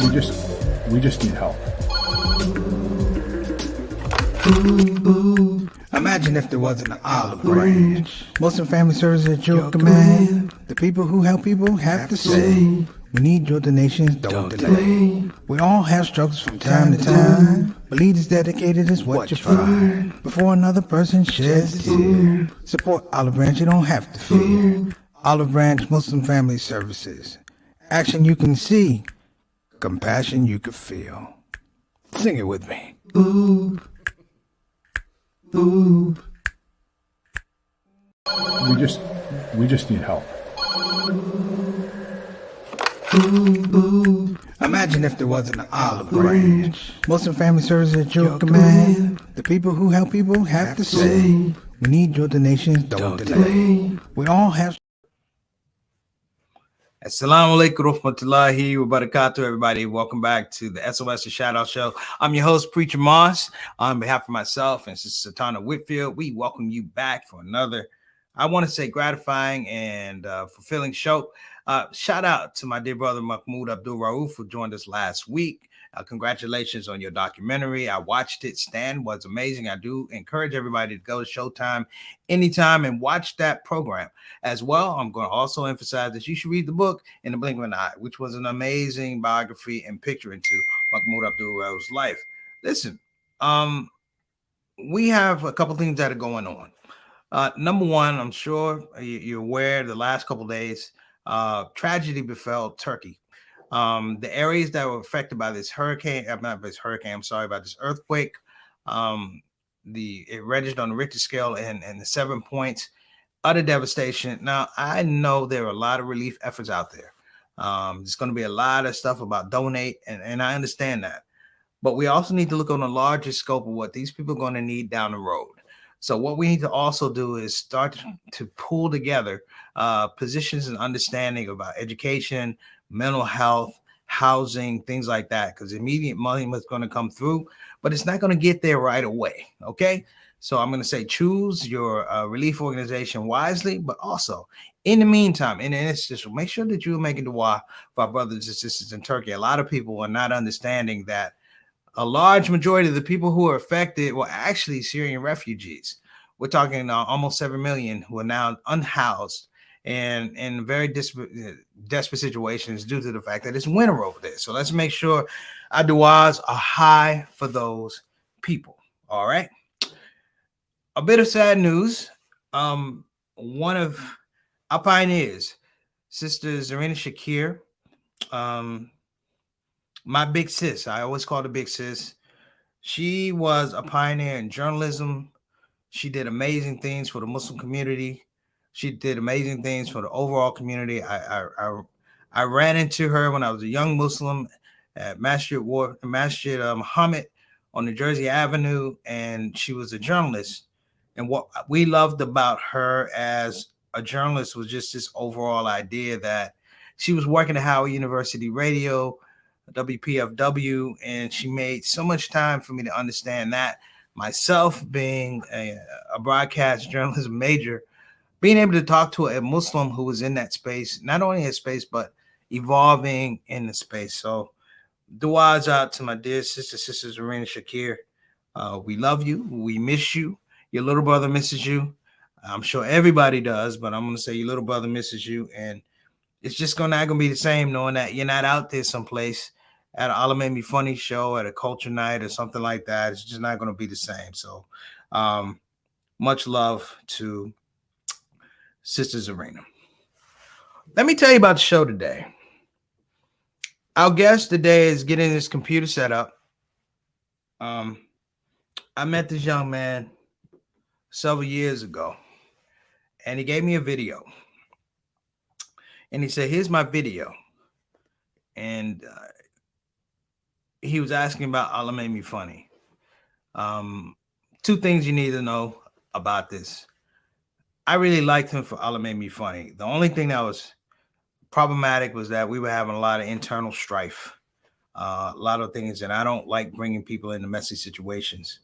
We just need help. Imagine if there wasn't an olive branch. Muslim Family Services at your command. The people who help people have to say, we need your donations, don't delay. We all have struggles from time to time, but leaders dedicated is what you find. Before another person sheds a tear, support Olive Branch, you don't have to fear. Olive Branch Muslim Family Services. Action you can see, compassion you can feel. Sing it with me. Ooh. Ooh. We just need help. Ooh. Imagine if there wasn't an olive branch. Muslim Family Services at your command. The people who help people have to say, we need your donations, don't delay. We all have. Assalamu alaikum rahmatullahi wa barakatuh, everybody. Welcome back to the SOS and Shout Out Show. I'm your host, Preacher Moss. On behalf of myself and Sister Satana Whitfield, we welcome you back for another, I want to say, gratifying and fulfilling show. Shout out to my dear brother, Mahmoud Abdul Rauf, who joined us last week. Congratulations on your documentary. I watched it. Stan was amazing. I do encourage everybody to go to Showtime anytime and watch that program. As well, I'm going to also emphasize that you should read the book In the Blink of an Eye, which was an amazing biography and picture into Mahmoud Abdul Rauf's life. Listen, we have a couple things that are going on. Number one, I'm sure you're aware the last couple of days, tragedy befell Turkey. The areas that were affected by this hurricane, about this earthquake, it registered on the Richter scale and the 7 points, utter devastation. Now, I know there are a lot of relief efforts out there. There's going to be a lot of stuff about donate, and I understand that. But we also need to look on a larger scope of what these people are going to need down the road. So what we need to also do is start to pull together positions and understanding about education, mental health, housing, things like that, because immediate money is going to come through, but it's not going to get there right away. Okay. So I'm going to say choose your relief organization wisely, but also in the meantime, and it's just make sure that you're making dua for our brothers and sisters in Turkey. A lot of people are not understanding that a large majority of the people who are affected were actually Syrian refugees. We're talking almost 7 million who are now unhoused and in very desperate situations due to the fact that it's winter over there. So let's make sure our duas are high for those people. All right. A bit of sad news. One of our pioneers, Sister Zarina Shakir, my big sis, I always call her big sis. She was a pioneer in journalism. She did amazing things for the Muslim community. She did amazing things for the overall community. I ran into her when I was a young Muslim at Masjid Muhammad on New Jersey Avenue, and she was a journalist. And what we loved about her as a journalist was just this overall idea that she was working at Howard University Radio, WPFW, and she made so much time for me to understand that. Myself being a broadcast journalism major, being able to talk to a Muslim who was in that space, not only in space, but evolving in the space. So duas out to my dear sister Zarina Shakir. We love you. We miss you. Your little brother misses you. I'm sure everybody does, but I'm going to say your little brother misses you. And it's just not going to be the same knowing that you're not out there someplace at an Allah Made Me Funny show, at a culture night or something like that. It's just not going to be the same. So much love to Sister Zarina. Let me tell you about the show today. Our guest today is getting his computer set up. I met this young man several years ago, and he gave me a video. And he said, here's my video. And he was asking about Allah Made Me Funny. Two things you need to know about this. I really liked him for Allah Made Me Funny. The only thing that was problematic was that we were having a lot of internal strife. A lot of things, and I don't like bringing people into messy situations.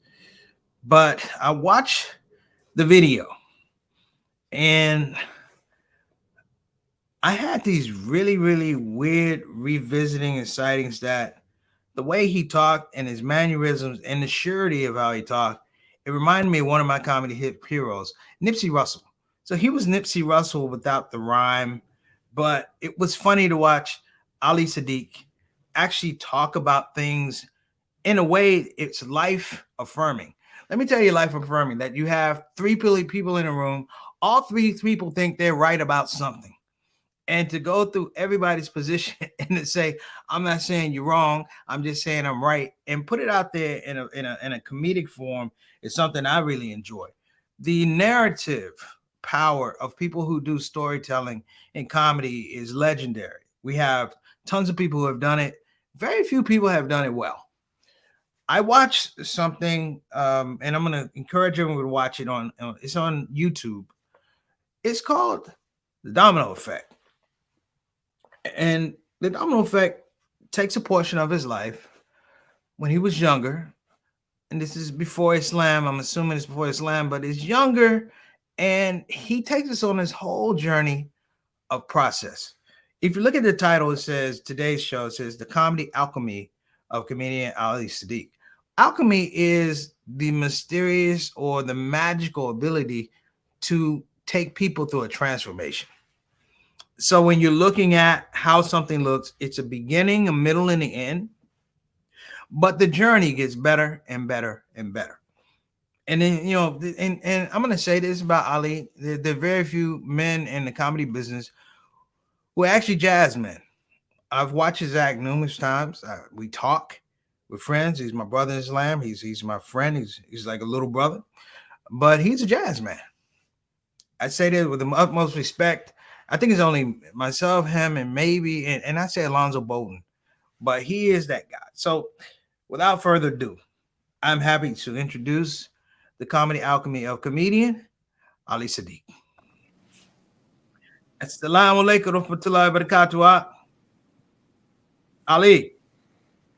But I watched the video, and I had these really, really weird revisiting and sightings that the way he talked and his mannerisms and the surety of how he talked, it reminded me of one of my comedy hit heroes, Nipsey Russell. So he was Nipsey Russell without the rhyme, but it was funny to watch Ali Siddiq actually talk about things in a way it's life affirming. Let me tell you, life affirming that you have three people in a room, all three people think they're right about something, and to go through everybody's position and to say, I'm not saying you're wrong, I'm just saying I'm right, and put it out there in a comedic form is something I really enjoy. The narrative power of people who do storytelling in comedy is legendary. We have tons of people who have done it. Very few people have done it well. I watched something, and I'm going to encourage everyone to watch it it's on YouTube. It's called The Domino Effect. And the domino effect takes a portion of his life when he was younger. And this is before Islam. I'm assuming it's before Islam, but it's younger. And he takes us on this whole journey of process. If you look at the title, it says today's show, it says the comedy alchemy of comedian Ali Siddiq. Alchemy is the mysterious or the magical ability to take people through a transformation. So when you're looking at how something looks, it's a beginning, a middle, and the end. But the journey gets better and better and better. And then, and I'm going to say this about Ali. There are very few men in the comedy business who are actually jazz men. I've watched his act numerous times. We talk. We're friends. He's my brother in Islam. He's my friend. He's like a little brother. But he's a jazz man. I say that with the utmost respect. I think it's only myself, him, and maybe, and I say Alonzo Bolden, but he is that guy. So without further ado, I'm happy to introduce the comedy alchemy of comedian Ali Siddiq. Assalamu alaikum warahmatullahi wabarakatuh. Ali,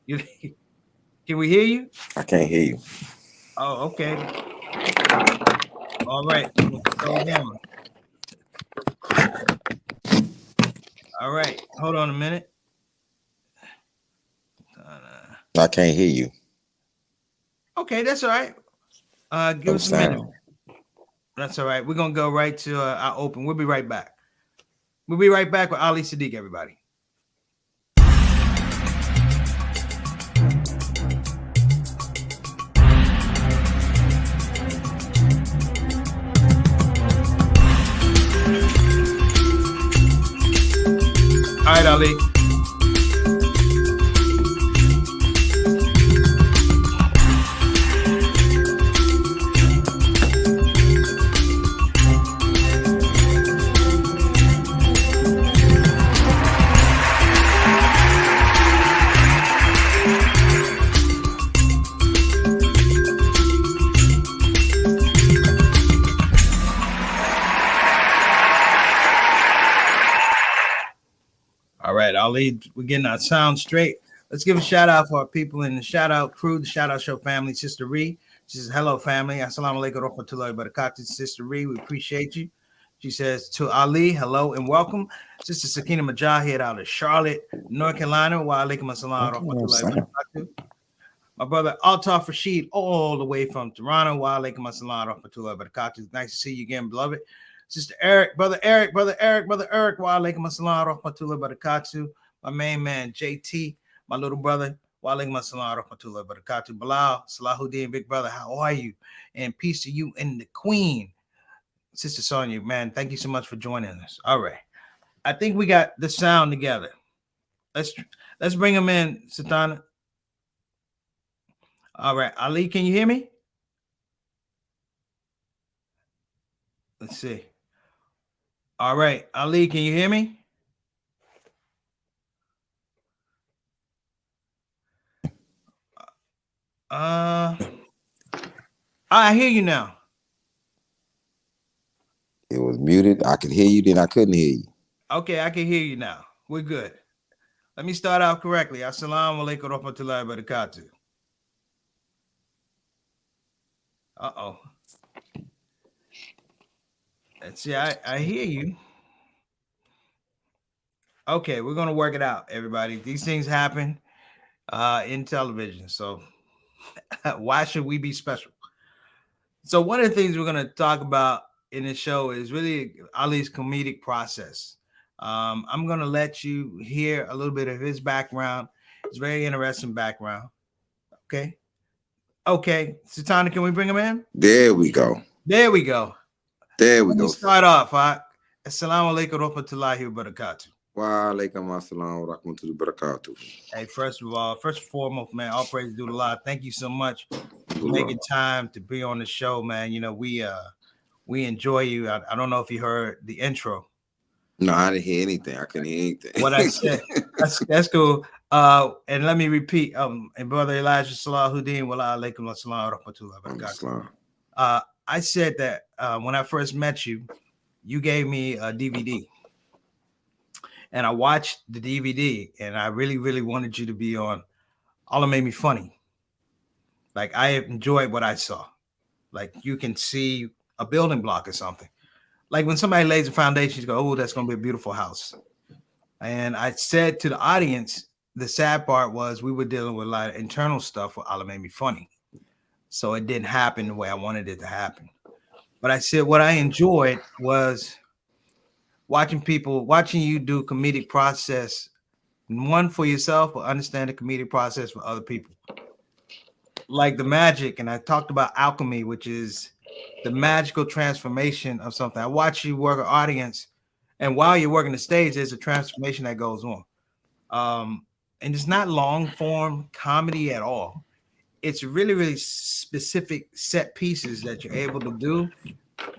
can we hear you? I can't hear you. Oh, okay. All right. Go down. All right. Hold on a minute. I can't hear you. Okay, that's all right. Give us a minute. That's all right. We're going to go right to our open. We'll be right back. We'll be right back with Ali Siddiq, everybody. All right, Ali. Ali, we're getting our sound straight. Let's give a shout out for our people in the shout out crew, the shout out show family. Sister Ree, she says, hello, family. Assalamu alaikum warahmatullahi wabarakatuh. Sister Ree, we appreciate you. She says to Ali, hello and welcome. Sister Sakina Mujahid out of Charlotte, North Carolina. Wa alaikum assalam warahmatullahi wabarakatuh. My brother Altaf Rashid, all the way from Toronto. Wa alaikum assalam warahmatullahi wabarakatuh. Nice to see you again, beloved. Sister Eric, brother Eric. Wa alaikum assalam warahmatullahi wabarakatuh. My main man, JT, my little brother. Wa alaikum assalam warahmatullahi wabarakatuh. Bilal, Salahuddin, big brother, how are you? And peace to you and the queen, Sister Sonia, man. Thank you so much for joining us. All right. I think we got the sound together. Let's bring him in, Satana. All right. Ali, can you hear me? Let's see. All right. Ali, can you hear me? I hear you now. It was muted. I could hear you, then I couldn't hear you. Okay, I can hear you now. We're good. Let me start out correctly. Assalamu alaikum warahmatullahi wabarakatuh. Uh-oh. Let's see, I hear you. Okay, we're gonna work it out, everybody. These things happen in television, so why should we be special? So one of the things we're going to talk about in this show is really Ali's comedic process. I'm going to let you hear a little bit of his background. It's very interesting background. Okay. Okay. Satana, can we bring him in? There we go. There we go. There we Let me go. start off. Assalamu alaikum wa rahmatullahi wa barakatuh. Wa alaikum assalam wa rahmatullahi wa barakatuh. Hey, first and foremost, man, all praise to Allah. Thank you so much for making time to be on the show, man. You know, we enjoy you. I don't know if you heard the intro. No, I didn't hear anything. I couldn't hear anything. What I said. That's cool. And let me repeat. And brother Elijah Salahuddin, wa alaikum assalam wa rahmatullahi wa barakatuh. I said that when I first met you, you gave me a DVD. And I watched the DVD, and I really, really wanted you to be on All It Made Me Funny. Like, I enjoyed what I saw. Like, you can see a building block or something. Like when somebody lays a foundation, you go, oh, that's going to be a beautiful house. And I said to the audience, the sad part was we were dealing with a lot of internal stuff with All It Made Me Funny. So it didn't happen the way I wanted it to happen. But I said what I enjoyed was watching you do comedic process, one for yourself, but understand the comedic process for other people. Like the magic, and I talked about alchemy, which is the magical transformation of something. I watch you work an audience, and while you're working the stage, there's a transformation that goes on. And it's not long form comedy at all. It's really, really specific set pieces that you're able to do,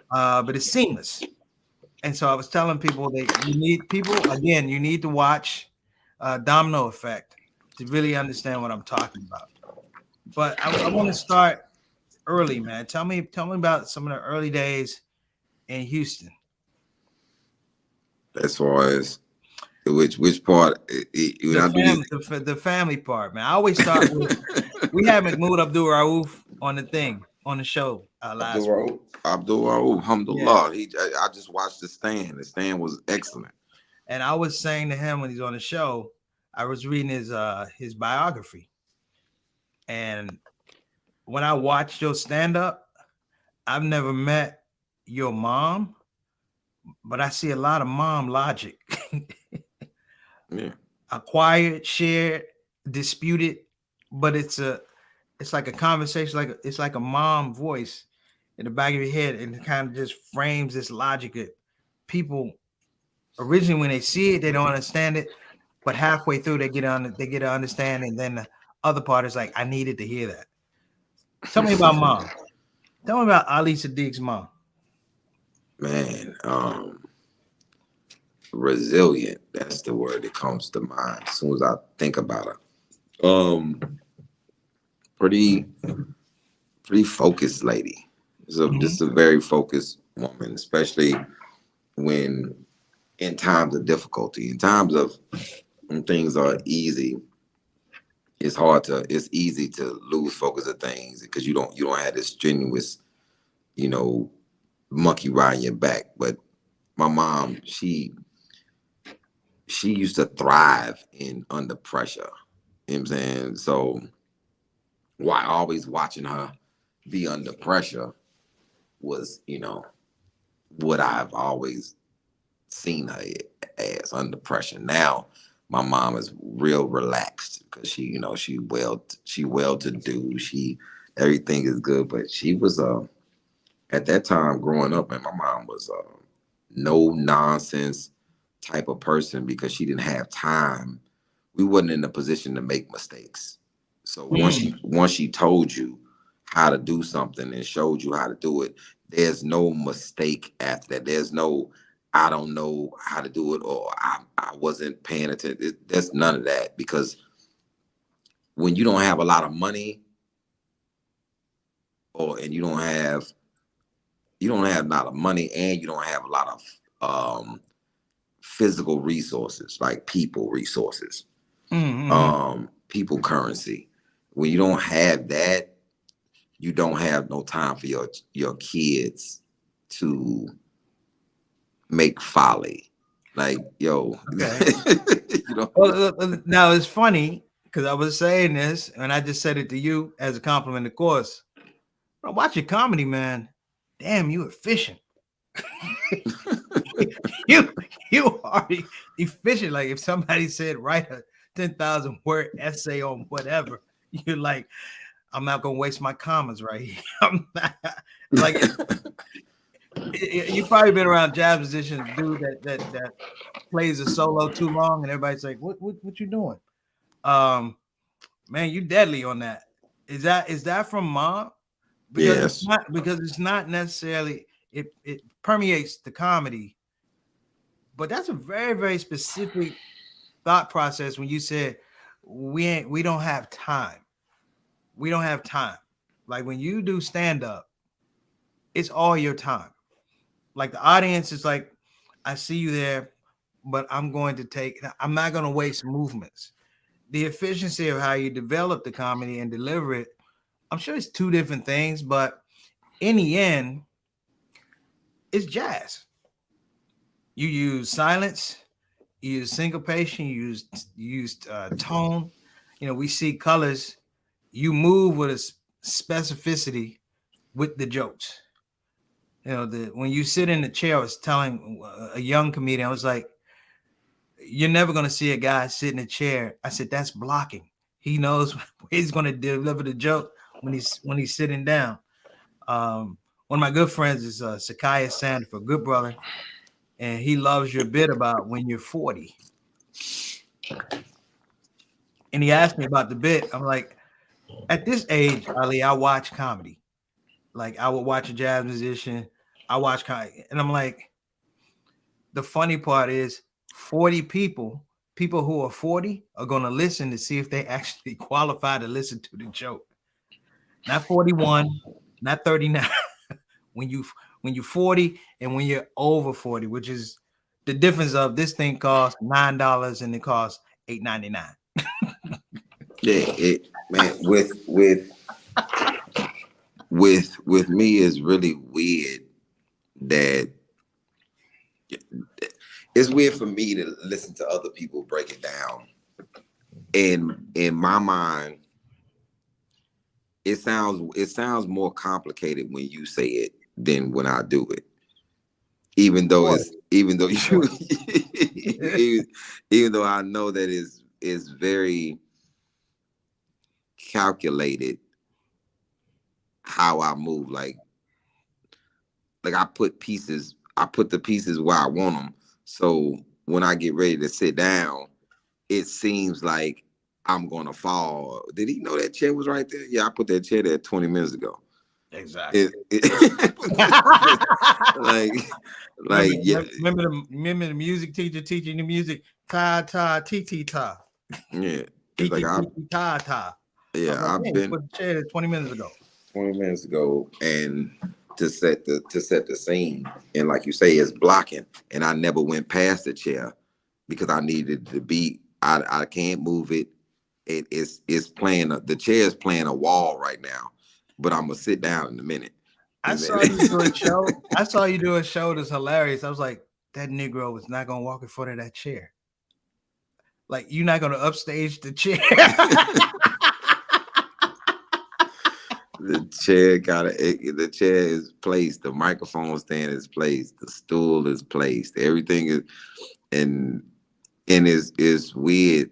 but it's seamless. And so I was telling people that you need to watch Domino Effect to really understand what I'm talking about. But I want to start early, man. Tell me about some of the early days in Houston. As far as which part? The family part, man. I always start with we had Mahmoud Abdul Rauf on the show last week. Abdul Rauf, alhamdulillah. Yeah. I just watched The Stand. The Stand was excellent. And I was saying to him when he's on the show, I was reading his biography. And when I watched your stand-up, I've never met your mom, but I see a lot of mom logic. Yeah. Acquired, shared, disputed, but it's like a conversation, it's like a mom voice in the back of your head, and it kind of just frames this logic that people originally when they see it, they don't understand it, but halfway through they get to understand, and then the other part is like, I needed to hear that. Tell me about mom. Tell me about Ali Siddiq's mom. Man, resilient. That's the word that comes to mind as soon as I think about her. Pretty focused lady. So just a very focused woman, especially when in times of difficulty, in times of when things are easy. It's easy to lose focus of things because you don't have this strenuous, monkey riding your back. But my mom, she used to thrive under pressure. You know what I'm saying? So why always watching her be under pressure was, what I've always seen her as, under pressure. Now my mom is real relaxed because she well to do. Everything is good, but she was at that time growing up, and my mom was no nonsense type of person because she didn't have time. We wasn't in a position to make mistakes. So once she told you how to do something and showed you how to do it, there's no mistake after that. There's no I don't know how to do it, or I wasn't paying attention. There's none of that, because when you don't have a lot of money, and you don't have a lot of money, and you don't have a lot of physical resources, like people resources, people currency. When you don't have that, you don't have no time for your kids to make folly. Like, yo, Okay. you know. Well, now it's funny because I was saying this and I just said it to you as a compliment, of course. When I watch your comedy, man. Damn, you efficient. you you are efficient. Like if somebody said write a 10,000 word essay on whatever, you're like, I'm not gonna waste my commas right here. I'm not, like you probably been around jazz musicians, dude that plays a solo too long, and everybody's like, what you doing? Man, you deadly on that. Is that from mom? Yes. Because it's not necessarily it permeates the comedy, but that's a very, very specific thought process when you said we don't have time. We don't have time. Like when you do stand-up, it's all your time. Like the audience is like, I see you there, but I'm not going to waste movements. The efficiency of how you develop the comedy and deliver it, I'm sure it's two different things, but in the end, it's jazz. You use silence, you use syncopation, you use tone. You know, we see colors. You move with a specificity with the jokes. You know, when you sit in the chair, I was telling a young comedian, I was like, you're never going to see a guy sit in a chair. I said, that's blocking. He knows he's going to deliver the joke when he's sitting down. One of my good friends is Sakiah Sanford, good brother, and he loves your bit about when you're 40. And he asked me about the bit. I'm like, at this age, Ali, I watch comedy. Like I would watch a jazz musician. I watch comedy, and I'm like, the funny part is 40 people who are 40 are going to listen to see if they actually qualify to listen to the joke. Not 41, not 39. when you're 40 and when you're over 40, which is the difference of this thing costs $9 and it costs $8.99. Yeah, man, with me is really weird that it's weird for me to listen to other people break it down. In my mind, it sounds more complicated when you say it than when I do it. Even though even though I know that it's very calculated how I move. Like I put the pieces where I want them. So when I get ready to sit down, it seems like I'm gonna fall. Did he know that chair was right there? Yeah, I put that chair there 20 minutes ago. Exactly. like yeah. Remember the music teacher teaching the music ta ta ti ti ta. Yeah. It's like ta ta. Yeah, like, I've been put the chair there 20 minutes ago. 20 minutes ago, and to set the scene, and like you say, it's blocking, and I never went past the chair because I needed to be. I can't move it. It's playing the chair is playing a wall right now, but I'm gonna sit down in a minute. I saw you do a show. I saw you do a show that's hilarious. I was like, that Negro was not gonna walk in front of that chair. Like you're not gonna upstage the chair. The chair is placed, the microphone stand is placed, the stool is placed, everything is, and is weird.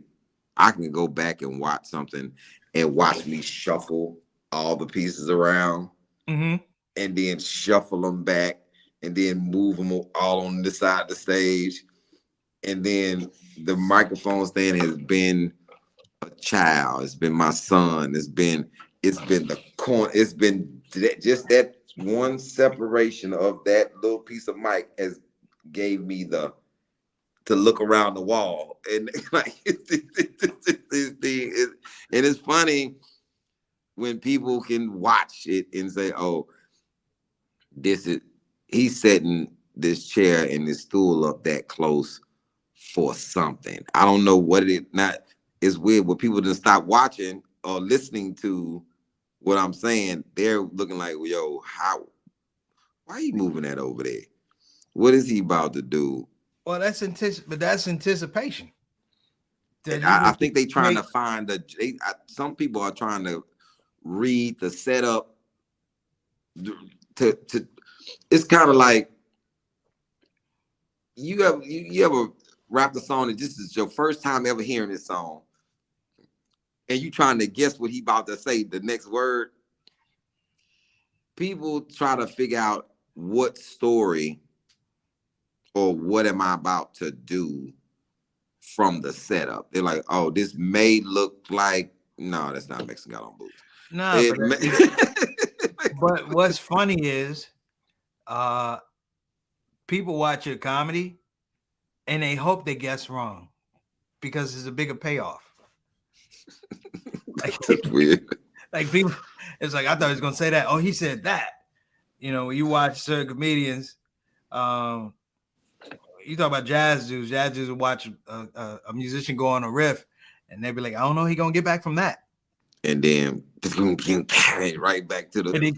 I can go back and watch something and watch me shuffle all the pieces around, and then shuffle them back, and then move them all on this side of the stage, and then the microphone stand has been a child. It's been my son. It's been the corner. It's been just that one separation of that little piece of mic has gave me to look around the wall, and like and it's funny when people can watch it and say, "Oh, he's setting this chair and this stool up that close for something." I don't know what it's weird when people just stop watching or listening to what I'm saying. They're looking like, well, yo, why are you moving that over there? What is he about to do? Well, that's anticipation. That I think they trying to find some people are trying to read the setup to it's kind of like you ever rap the song and this is your first time ever hearing this song and you trying to guess what he about to say the next word. People try to figure out what story or what am I about to do from the setup. They're like, oh, this may look like, no, that's not Mexican God on Boots. No, but what's funny is people watch your comedy and they hope they guess wrong because it's a bigger payoff. Like, that's weird. Like people, it's like I thought he was gonna say that. Oh, he said that. You know, when you watch certain comedians, you talk about jazz dudes. Jazz dudes will watch a musician go on a riff, and they'll be like, "I don't know, he gonna get back from that." And then right back to the.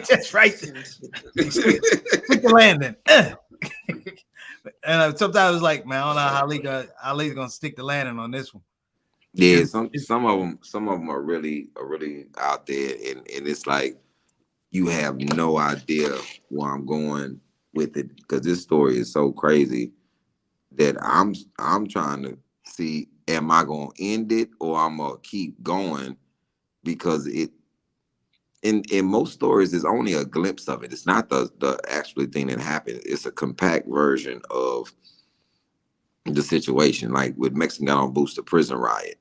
That's right. Stick the landing. And sometimes it's like, man, I don't know how Ali's gonna stick the landing on this one. Yeah, some of them are really out there, and it's like you have no idea where I'm going with it because this story is so crazy that I'm trying to see, am I gonna end it or I'm gonna keep going, because it in most stories is only a glimpse of it. It's not the actual thing that happened. It's a compact version of the situation. Like with Mexican God on Boots, the prison riot.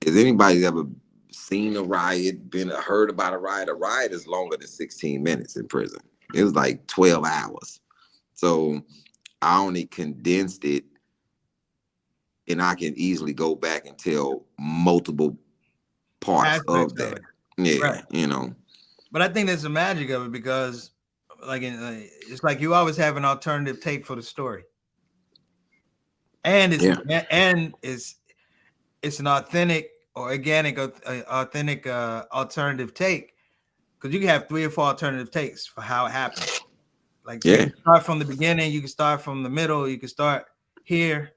Has anybody ever seen a riot, heard about a riot? A riot is longer than 16 minutes in prison. It was like 12 hours. So I only condensed it, and I can easily go back and tell multiple parts of that. Yeah, right. You know. But I think that's the magic of it because, like, it's like you always have an alternative take for the story, and it's an authentic or organic, authentic alternative take, because you can have 3 or 4 alternative takes for how it happened. Like, so you can start from the beginning, you can start from the middle, you can start here.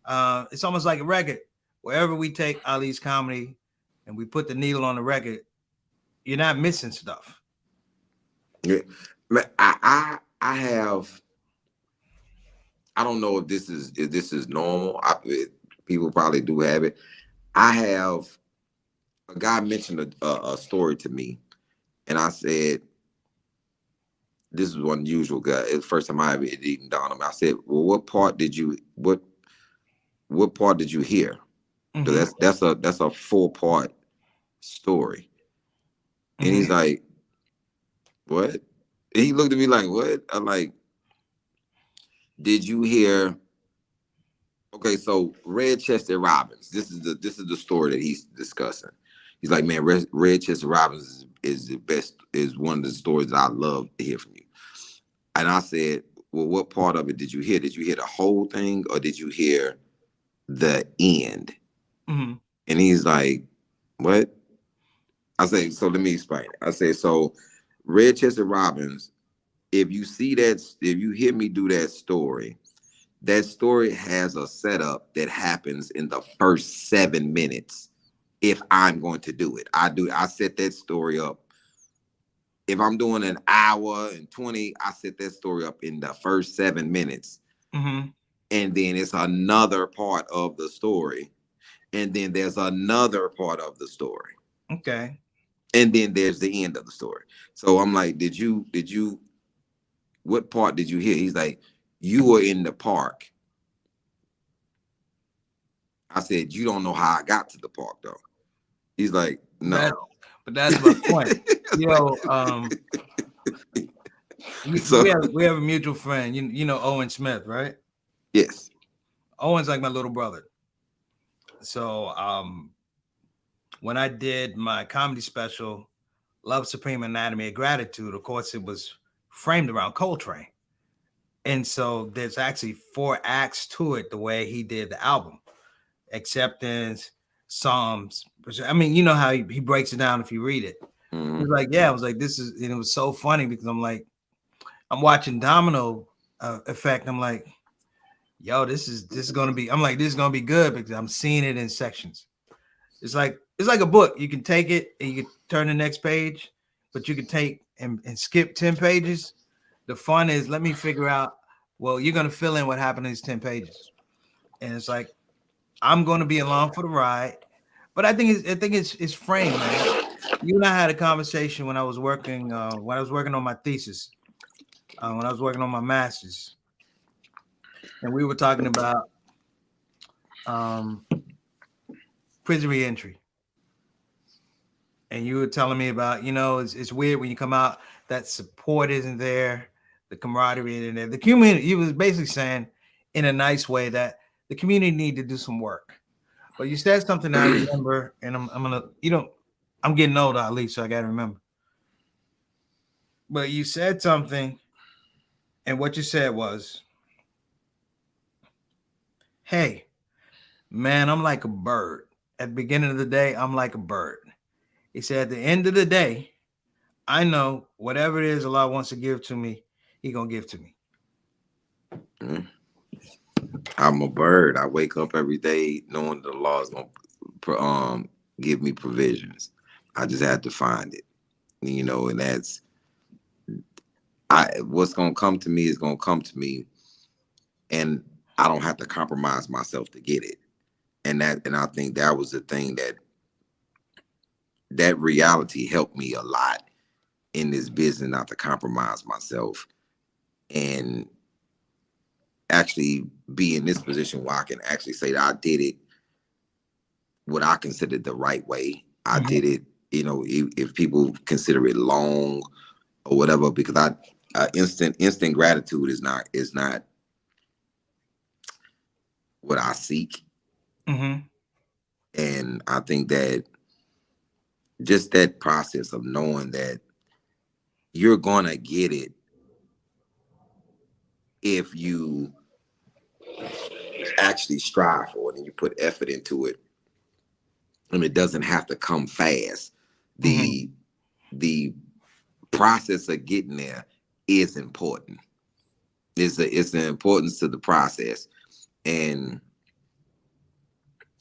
It's almost like a record. Wherever we take Ali's comedy and we put the needle on the record, you're not missing stuff. Yeah, I have. I don't know if this is normal. People probably do have it. I have a guy mentioned a story to me, and I said, "This is one unusual guy." It's the first time I ever eaten down him. I said, "Well, what part did you hear?" Mm-hmm. So that's a 4-part story, and he's like, "What?" And he looked at me like, "What?" I'm like, "Did you hear?" Okay, so Red-Chested Robins. This is the story that he's discussing. He's like, man, Red-Chested Robins is the best, is one of the stories that I love to hear from you. And I said, well, what part of it did you hear? Did you hear the whole thing or did you hear the end? Mm-hmm. And he's like, what? I say, so let me explain. I say, so Red-Chested Robins, if you hear me do that story has a setup that happens in the first 7 minutes. If I'm going to do it, I set that story up. If I'm doing an hour and 20, I set that story up in the first 7 minutes. Mm-hmm. And then it's another part of the story. And then there's another part of the story. Okay. And then there's the end of the story. So I'm like, what part did you hear? He's like, you were in the park. I said, you don't know how I got to the park, though. He's like, no. But that's my point. You know, we have a mutual friend. You know Owen Smith, right? Yes. Owen's like my little brother. So when I did my comedy special, Love Supreme Anatomy of Gratitude, of course, it was framed around Coltrane. And so there's actually 4 acts to it, the way he did the album. Acceptance, Psalms. I mean, you know how he breaks it down if you read it. Mm-hmm. He was like, yeah, I was like, this is, and it was so funny because I'm like, I'm watching Domino Effect. I'm like, yo, this is gonna be. I'm like, this is gonna be good because I'm seeing it in sections. It's like a book. You can take it and you can turn the next page, but you can take and skip 10 pages. The fun is let me figure out. Well, you're gonna fill in what happened in these 10 pages, and it's like I'm gonna be along for the ride. But I think it's framed, man. You and I had a conversation when I was working on my thesis, when I was working on my master's, and we were talking about um, prison reentry. And you were telling me about, it's weird when you come out, that support isn't there, the camaraderie isn't there. The community, you was basically saying in a nice way that the community need to do some work. But you said something I remember, and I'm gonna, I'm getting old, Ali, so I gotta remember. But you said something, and what you said was, hey, man, I'm like a bird. At the beginning of the day, I'm like a bird. He said, at the end of the day, I know whatever it is Allah wants to give to me, He gonna give to me. I'm a bird. I wake up every day knowing the law is gonna give me provisions. I just have to find it, and that's what's gonna come to me is gonna come to me, and I don't have to compromise myself to get it. And I think that was the thing that reality helped me a lot in this business, not to compromise myself and actually be in this position where I can actually say that I did it what I considered the right way. I did it, if people consider it long or whatever, because instant gratitude is not what I seek. Mm-hmm. And I think that just that process of knowing that you're gonna get it if you actually strive for it and you put effort into it, and it doesn't have to come fast. The process of getting there is important. It's the importance to the process, and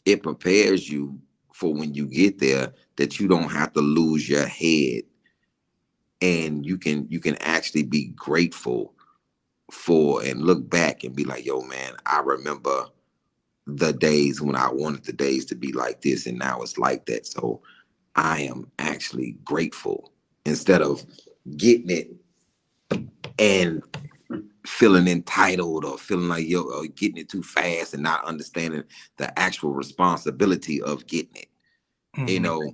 it prepares you for when you get there, that you don't have to lose your head, and you can actually be grateful for and look back and be like, yo, man, I remember the days when I wanted the days to be like this, and now it's like that. So I am actually grateful, instead of getting it and feeling entitled or feeling like or getting it too fast and not understanding the actual responsibility of getting it. Mm-hmm.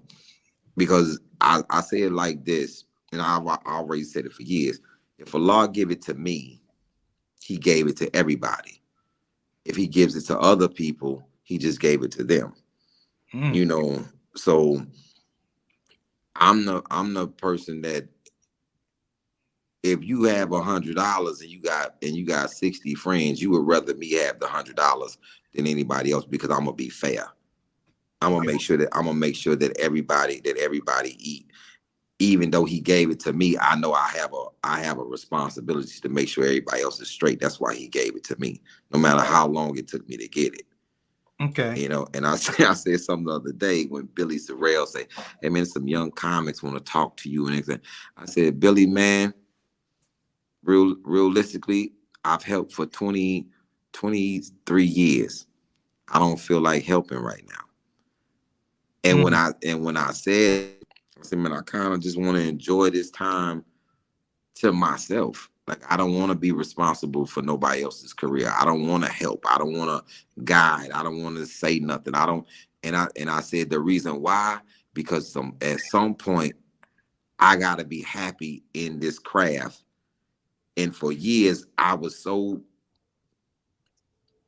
Because I say it like this, and I've already said it for years. If Allah give it to me, He gave it to everybody. If He gives it to other people, He just gave it to them. So I'm the person that, if you have $100 and you got 60 friends, you would rather me have the $100 than anybody else, because I'm gonna be fair. I'm gonna make sure that everybody eat. Even though He gave it to me, I know I have a responsibility to make sure everybody else is straight. That's why He gave it to me, no matter how long it took me to get it. Okay. And I said something the other day when Billy Sorrell said, hey man, some young comics want to talk to you and everything. I said, Billy, man, realistically, I've helped for 23 years. I don't feel like helping right now. And when I said, man, I kind of just want to enjoy this time to myself. Like, I don't want to be responsible for nobody else's career. I don't want to help. I don't want to guide. I don't want to say nothing. And I said the reason why, because at some point I gotta be happy in this craft. And for years I was so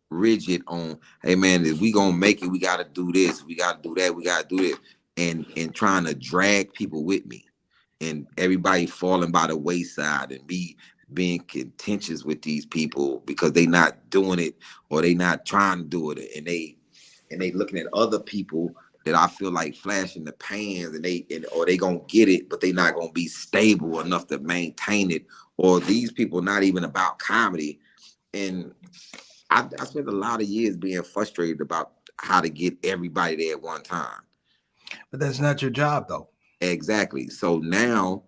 rigid on, hey man, if we gonna make it, we gotta do this, we gotta do that, we gotta do it, and trying to drag people with me, and everybody falling by the wayside, and being contentious with these people because they not doing it, or they not trying to do it, and they looking at other people that I feel like flashing the pans, or they gonna get it, but they not gonna be stable enough to maintain it, or these people not even about comedy. And I spent a lot of years being frustrated about how to get everybody there at one time. But that's not your job, though. Exactly. So now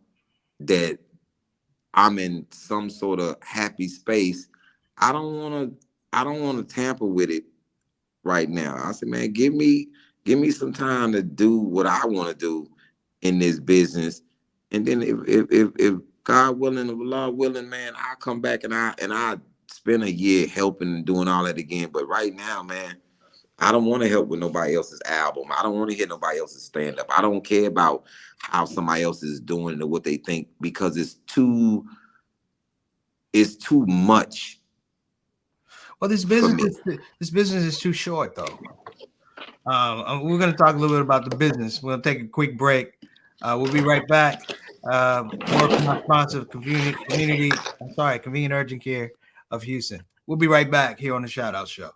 that I'm in some sort of happy space, I don't want to tamper with it right now. I said, man, give me some time to do what I want to do in this business. And then if God willing, if Allah willing, man, I'll come back and I spend a year helping and doing all that again. But right now, man, I don't want to help with nobody else's album. I don't want to hear nobody else's stand-up. I don't care about how somebody else is doing it or what they think, because it's too much. Well, this business is too short, though. We're going to talk a little bit about the business. We'll take a quick break. We'll be right back. More from our sponsor, Convenient Urgent Care of Houston. We'll be right back here on the Shout Out Show.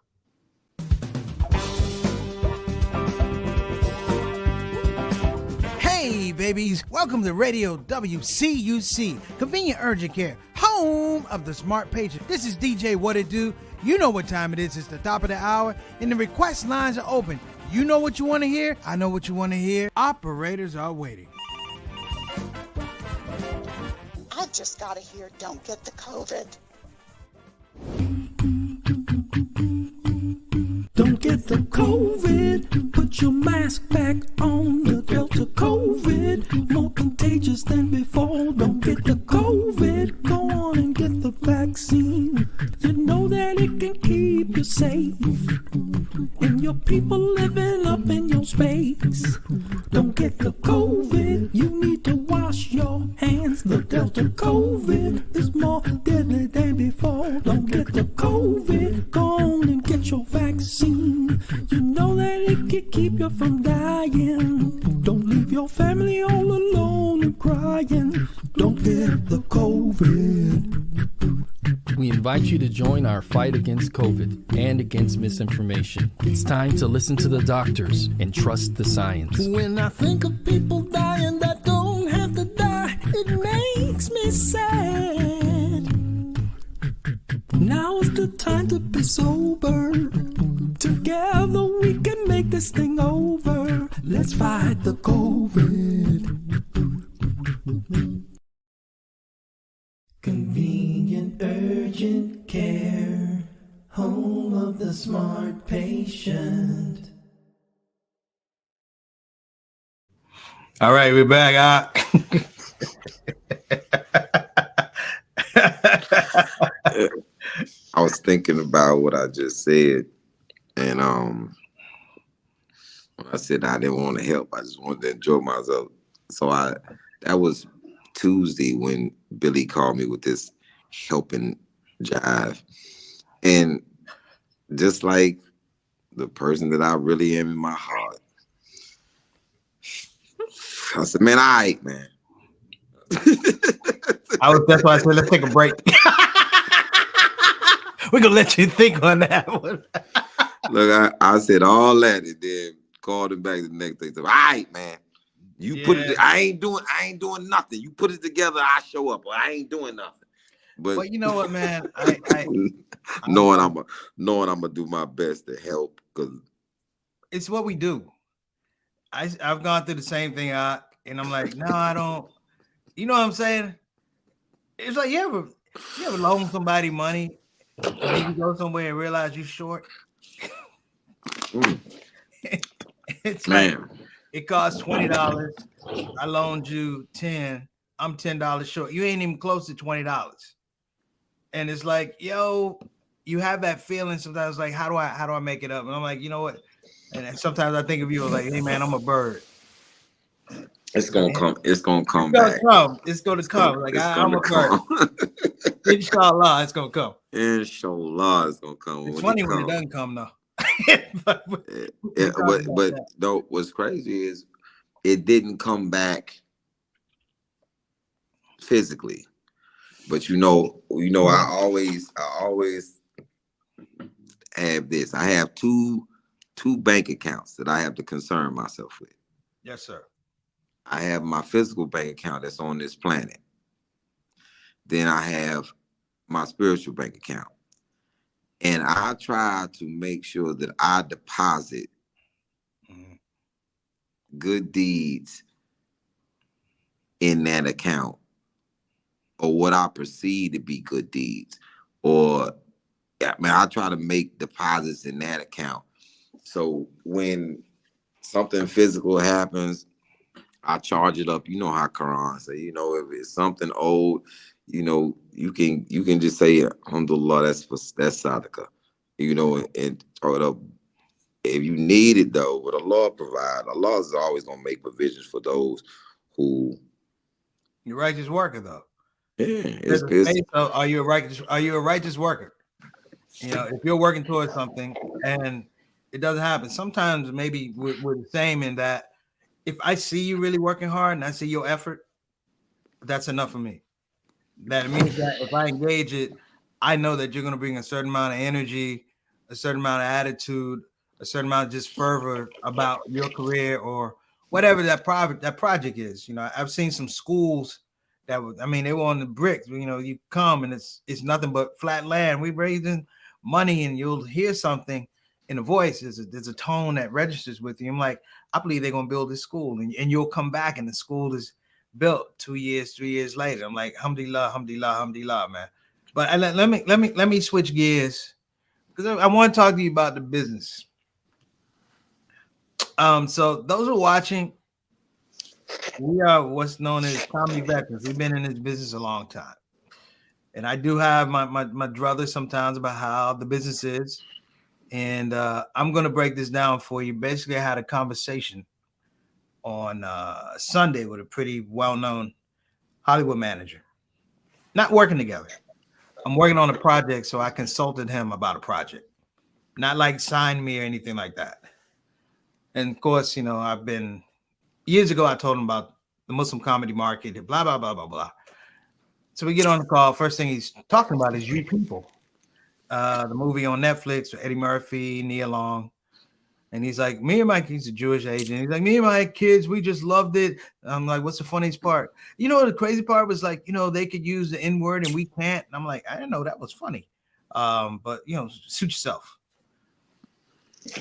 Hey, babies. Welcome to Radio WCUC, Convenient Urgent Care, home of the smart patient. This is DJ What It Do. You know what time it is. It's the top of the hour, and the request lines are open. You know what you want to hear. I know what you want to hear. Operators are waiting. I just got to hear Don't Get the COVID. Don't get the COVID. Put your mask back on. The Delta COVID, more contagious than before. Don't get the COVID. Go on and get the vaccine. You know that it can keep you safe, and your people living up in your space. Don't get the COVID. You need to wash your hands. The Delta COVID is more deadly than before. Don't get the COVID. Go on and get your vaccine. You know that it can keep you from dying. Don't leave your family all alone and crying. Don't get the COVID. We invite you to join our fight against COVID and against misinformation. It's time to listen to the doctors and trust the science. When I think of people dying that don't have to die, it makes me sad. Now is the time to be sober. Together we can make this thing over. Let's fight the COVID. Convenient urgent care, home of the smart patient. All right, we're back. I was thinking about what I just said, and when I said I didn't want to help, I just wanted to enjoy myself. So that was Tuesday when Billy called me with this helping jive, and just like the person that I really am in my heart, I said, "Man, all right, man." That's why I said, let's take a break. We're gonna let you think on that one. Look, I said all that, and then called him back the next day. Said, all right, man, you put it. I ain't doing nothing. You put it together, I show up. Or I ain't doing nothing. But you know what, man? knowing I'm gonna do my best to help, because it's what we do. I've gone through the same thing, and I'm like, no, I don't. You know what I'm saying? It's like you ever loan somebody money, and then you go somewhere and realize you're short. It's like, it costs $20. I loaned you $10. I'm $10 short. You ain't even close to $20. And it's like, yo, you have that feeling sometimes, like, how do I make it up? And I'm like, you know what? And sometimes I think of you like, hey man, I'm a bird. It's gonna come. It's gonna come back. It's gonna come. Like I'm a bird. Inshallah, it's gonna come. Inshallah, it's gonna come. It's funny when it doesn't come though. but though, what's crazy is it didn't come back physically. But you know, I always have this. I have two bank accounts that I have to concern myself with. Yes, sir. I have my physical bank account that's on this planet. Then I have my spiritual bank account. And I try to make sure that I deposit good deeds in that account, or what I perceive to be good deeds. Or, I mean, I try to make deposits in that account. So when something physical happens, I charge it up. You know how Quran say, you know, if it's something old, you know, you can just say, alhamdulillah, that's sadaqah, you know, and throw it up. If you need it though, what Allah provide, Allah is always gonna make provisions for those who. You're a righteous worker though. Yeah, are you a righteous worker? You know, if you're working towards something and it doesn't happen, sometimes maybe we're the same in that if I see you really working hard and I see your effort, that's enough for me. That means that if I engage it, I know that you're going to bring a certain amount of energy, a certain amount of attitude, a certain amount of just fervor about your career or whatever that project is. You know, I've seen some schools that they were on the bricks. You know, you come and it's nothing but flat land. We're raising money, and you'll hear something in the voice. There's a tone that registers with you. I'm like, I believe they're going to build this school, and you'll come back and the school is built 2 years, 3 years later. I'm like, alhamdulillah, alhamdulillah, alhamdulillah, man. But let me switch gears because I want to talk to you about the business. So those who are watching, we are what's known as comedy veterans. We've been in this business a long time, and I do have my druthers sometimes about how the business is. And I'm going to break this down for you. Basically, I had a conversation on Sunday with a pretty well-known Hollywood manager. Not working together. I'm working on a project, so I consulted him about a project. Not like sign me or anything like that. And of course, you know, years ago, I told him about the Muslim comedy market, blah, blah, blah, blah, blah. So we get on the call. First thing he's talking about is You People. The movie on Netflix with Eddie Murphy, Nia Long. And he's like, he's a Jewish agent. He's like, me and my kids, we just loved it. I'm like, what's the funniest part? You know, the crazy part was like, you know, they could use the N-word and we can't. And I'm like, I didn't know that was funny. But, you know, suit yourself.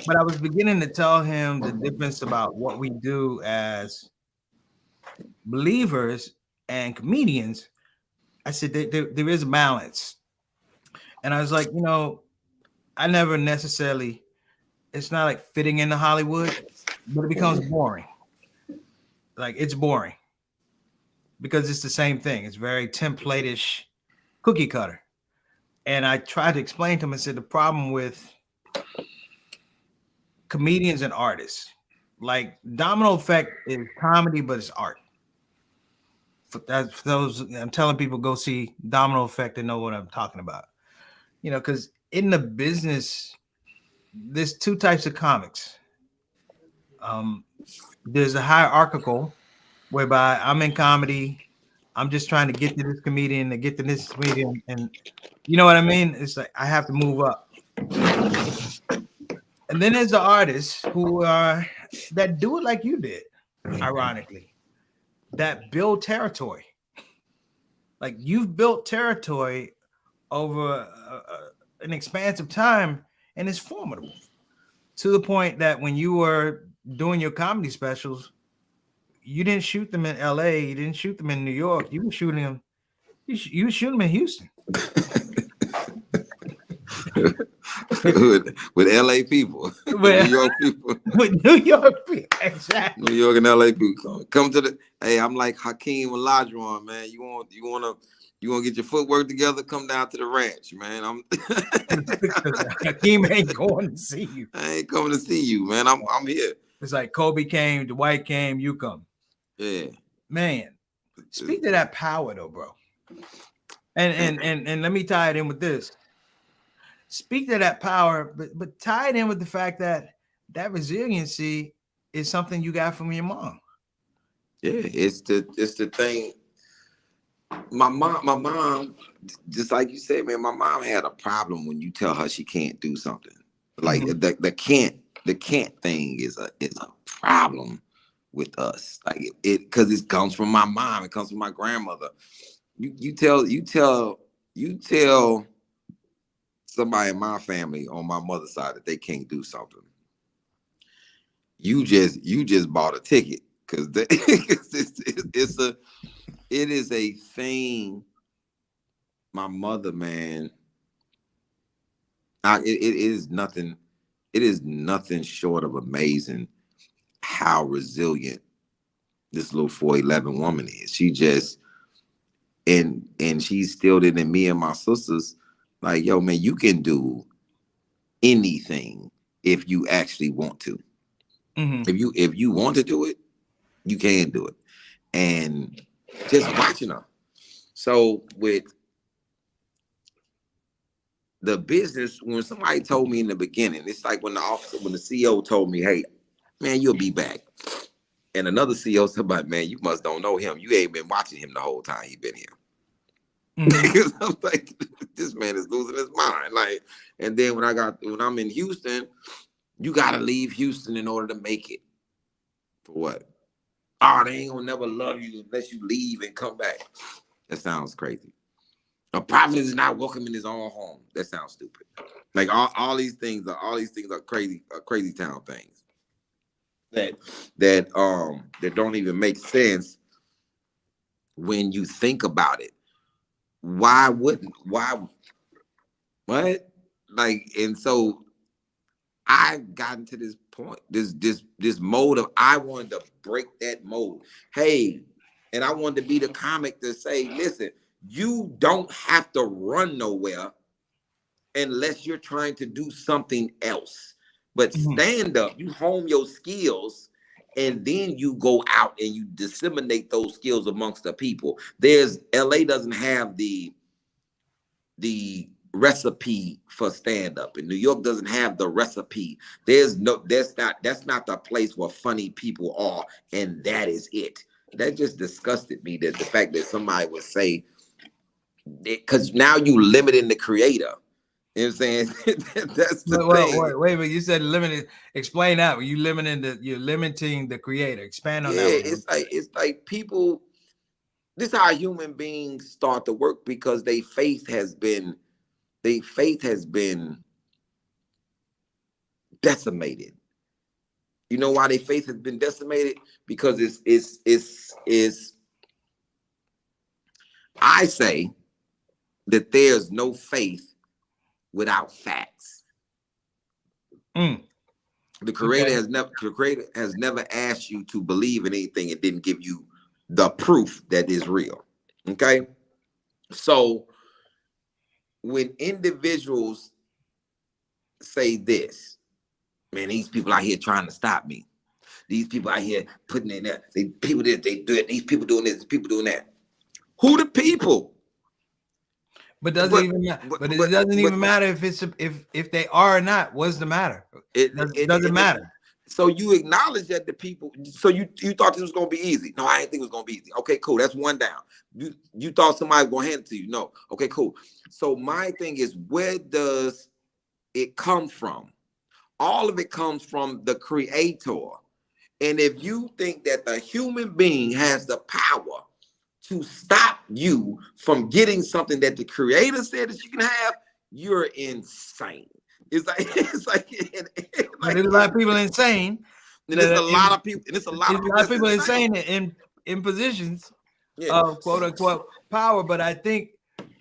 But I was beginning to tell him the difference about what we do as believers and comedians. I said, there is a balance. And I was like, you know, I never necessarily, it's not like fitting into Hollywood, but it becomes boring. Like it's boring because it's the same thing. It's very template-ish, cookie cutter. And I tried to explain to him, I said, the problem with comedians and artists, like Domino Effect is comedy, but it's art. For those, I'm telling people, go see Domino Effect and know what I'm talking about. You know, because in the business, there's two types of comics. There's a hierarchical, whereby I'm in comedy, I'm just trying to get to this comedian, to get to this comedian, and you know what I mean? It's like I have to move up. And then there's the artists who are that do it like you did, ironically, that build territory. Like you've built territory over an expanse of time, and it's formidable to the point that when you were doing your comedy specials, you didn't shoot them in LA, you didn't shoot them in New York, you were shooting them, you shoot them in Houston. with LA people, with New York people, with New York people, exactly. New York and LA people come to the. Hey, I'm like Hakeem Olajuwon, man. You want to get your footwork together? Come down to the ranch, man. Hakeem ain't going to see you. I ain't coming to see you, man. I'm here. It's like Kobe came, Dwight came, you come. Yeah, man. Speak to that power, though, bro. And let me tie it in with this. Speak to that power, but tie it in with the fact that resiliency is something you got from your mom. Yeah, it's the thing. My mom, just like you said, man, my mom had a problem when you tell her she can't do something. Like the can't thing is a problem with us. Like it because it comes from my mom, it comes from my grandmother. You tell somebody in my family on my mother's side that they can't do something, you just bought a ticket because it is a thing. My mother, man, it is nothing. It is nothing short of amazing how resilient this little 4'11" woman is. She just and she instilled it in me and my sisters, like, yo, man, you can do anything if you actually want to. If you want to do it, you can do it. And just watching her. So with the business, when somebody told me in the beginning, it's like when the CEO told me, hey, man, you'll be back. And another CEO said, but man, you must don't know him. You ain't been watching him the whole time he been here. Because I'm like, this man is losing his mind. Like, and then when I'm in Houston, you gotta leave Houston in order to make it. For what? Oh, they ain't gonna never love you unless you leave and come back. That sounds crazy. A prophet is not welcome in his own home. That sounds stupid. Like all these things are crazy town things that don't even make sense when you think about it. Why? What? Like, and so I've gotten to this point, this mode of I wanted to break that mold. Hey, and I wanted to be the comic to say, listen, you don't have to run nowhere unless you're trying to do something else. But stand up, you hone your skills, and then you go out and you disseminate those skills amongst the people. LA doesn't have the recipe for stand-up, and New York doesn't have the recipe. That's not the place where funny people are, and that is it. That just disgusted me, that the fact that somebody would say, because now you limiting the creator. You know what I'm saying? That's the thing. Wait, but you said limited. Explain that. You're limiting the creator. Expand on that. It's like people. This is how human beings start to work, because their faith has been decimated. You know why their faith has been decimated? Because it's I say that there's no faith without facts. The creator has never asked you to believe in anything and didn't give you the proof that is real. Okay? So when individuals say this, man, these people out here trying to stop me. These people out here putting in there, they do it, these people doing this, people doing that. Who the people? But it doesn't even matter if they are or not. What's the matter? It doesn't matter. So you acknowledge that the people. So you thought this was gonna be easy. No, I didn't think it was gonna be easy. Okay, cool. That's one down. You thought somebody was gonna hand it to you. No. Okay, cool. So my thing is, where does it come from? All of it comes from the creator. And if you think that the human being has the power to stop you from getting something that the creator said that you can have, you're insane. It's like there's a lot of people insane. And there's a lot of people, and it's a lot of people insane in positions of quote unquote power. But I think,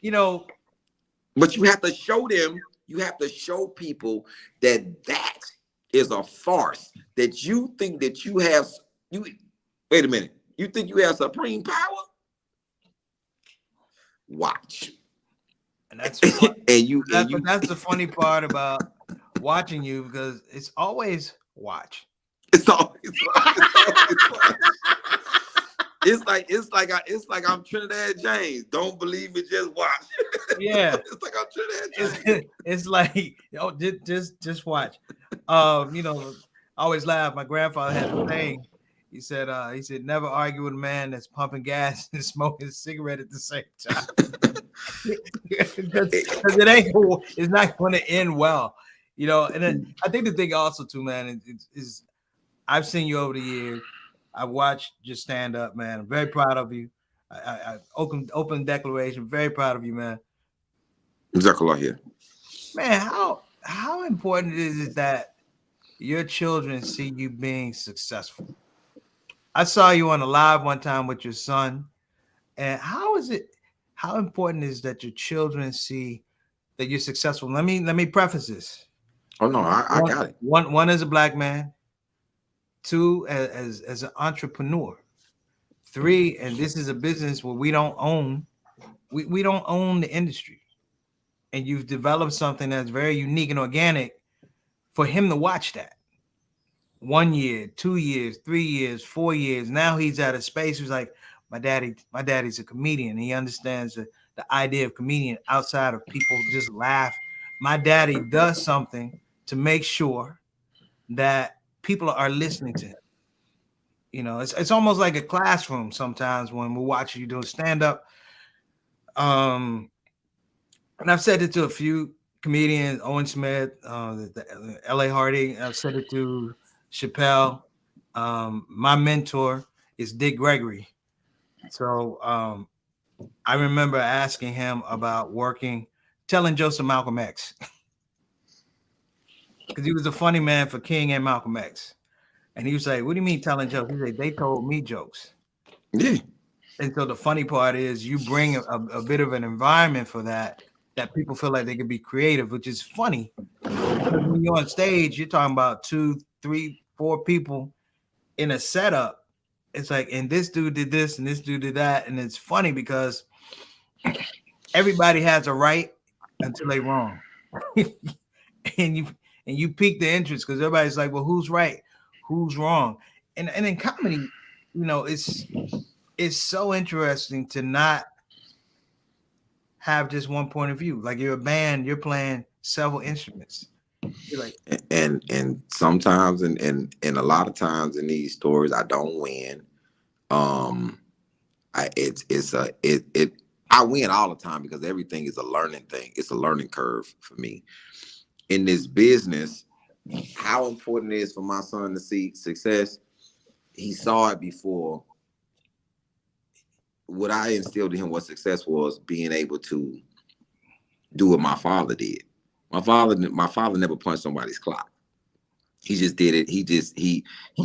but you have to show them, you have to show people that is a farce, that you think that you have, wait a minute, you think you have supreme power? Watch. And that's that's the funny part about watching you, because it's always watch. It's like I'm Trinidad James. Don't believe me, just watch. Yeah. It's like I'm Trinidad James. It's like, just watch. I always laugh. My grandfather had a saying. He said, never argue with a man that's pumping gas and smoking a cigarette at the same time. Because it's not going to end well, And then I think the thing also too, man, is I've seen you over the years. I've watched your stand up, man. I'm very proud of you. I open declaration. Very proud of you, man. Jazakallah here. Man, how important is it that your children see you being successful? I saw you on a live one time with your son, and how important is that your children see that you're successful? Let me preface this. Oh no, I One, got it. one as a black man, two as an entrepreneur, three, and this is a business where we don't own the industry. And you've developed something that's very unique and organic for him to watch that. 1 year, 2 years, 3 years, 4 years. Now he's at a space who's like, my daddy's a comedian. He understands the idea of comedian outside of people just laugh. My daddy does something to make sure that people are listening to him. You know, it's almost like a classroom sometimes when we're watching you doing stand-up. And I've said it to a few comedians, Owen Smith, the LA Hardy. I've said it to Chappelle. My mentor is Dick Gregory. So I remember asking him about telling Joseph Malcolm X, because he was a funny man for King and Malcolm X. And he was like, "What do you mean telling jokes?" He said, "They told me jokes." Yeah. And so the funny part is you bring a bit of an environment for that people feel like they can be creative, which is funny. Because when you're on stage, you're talking about 2, 3, 4 people in a setup. It's like, and this dude did this and this dude did that. And it's funny because everybody has a right until they wrong. and you pique the interest because everybody's like, well, who's right? Who's wrong? And in comedy, it's so interesting to not have just one point of view. Like you're a band, you're playing several instruments. You're like, and sometimes and a lot of times in these stories I don't win. I win all the time because everything is a learning thing. It's a learning curve for me. In this business, how important it is for my son to see success, he saw it before. What I instilled in him what success was, being able to do what my father did. My father never punched somebody's clock. He just did it. He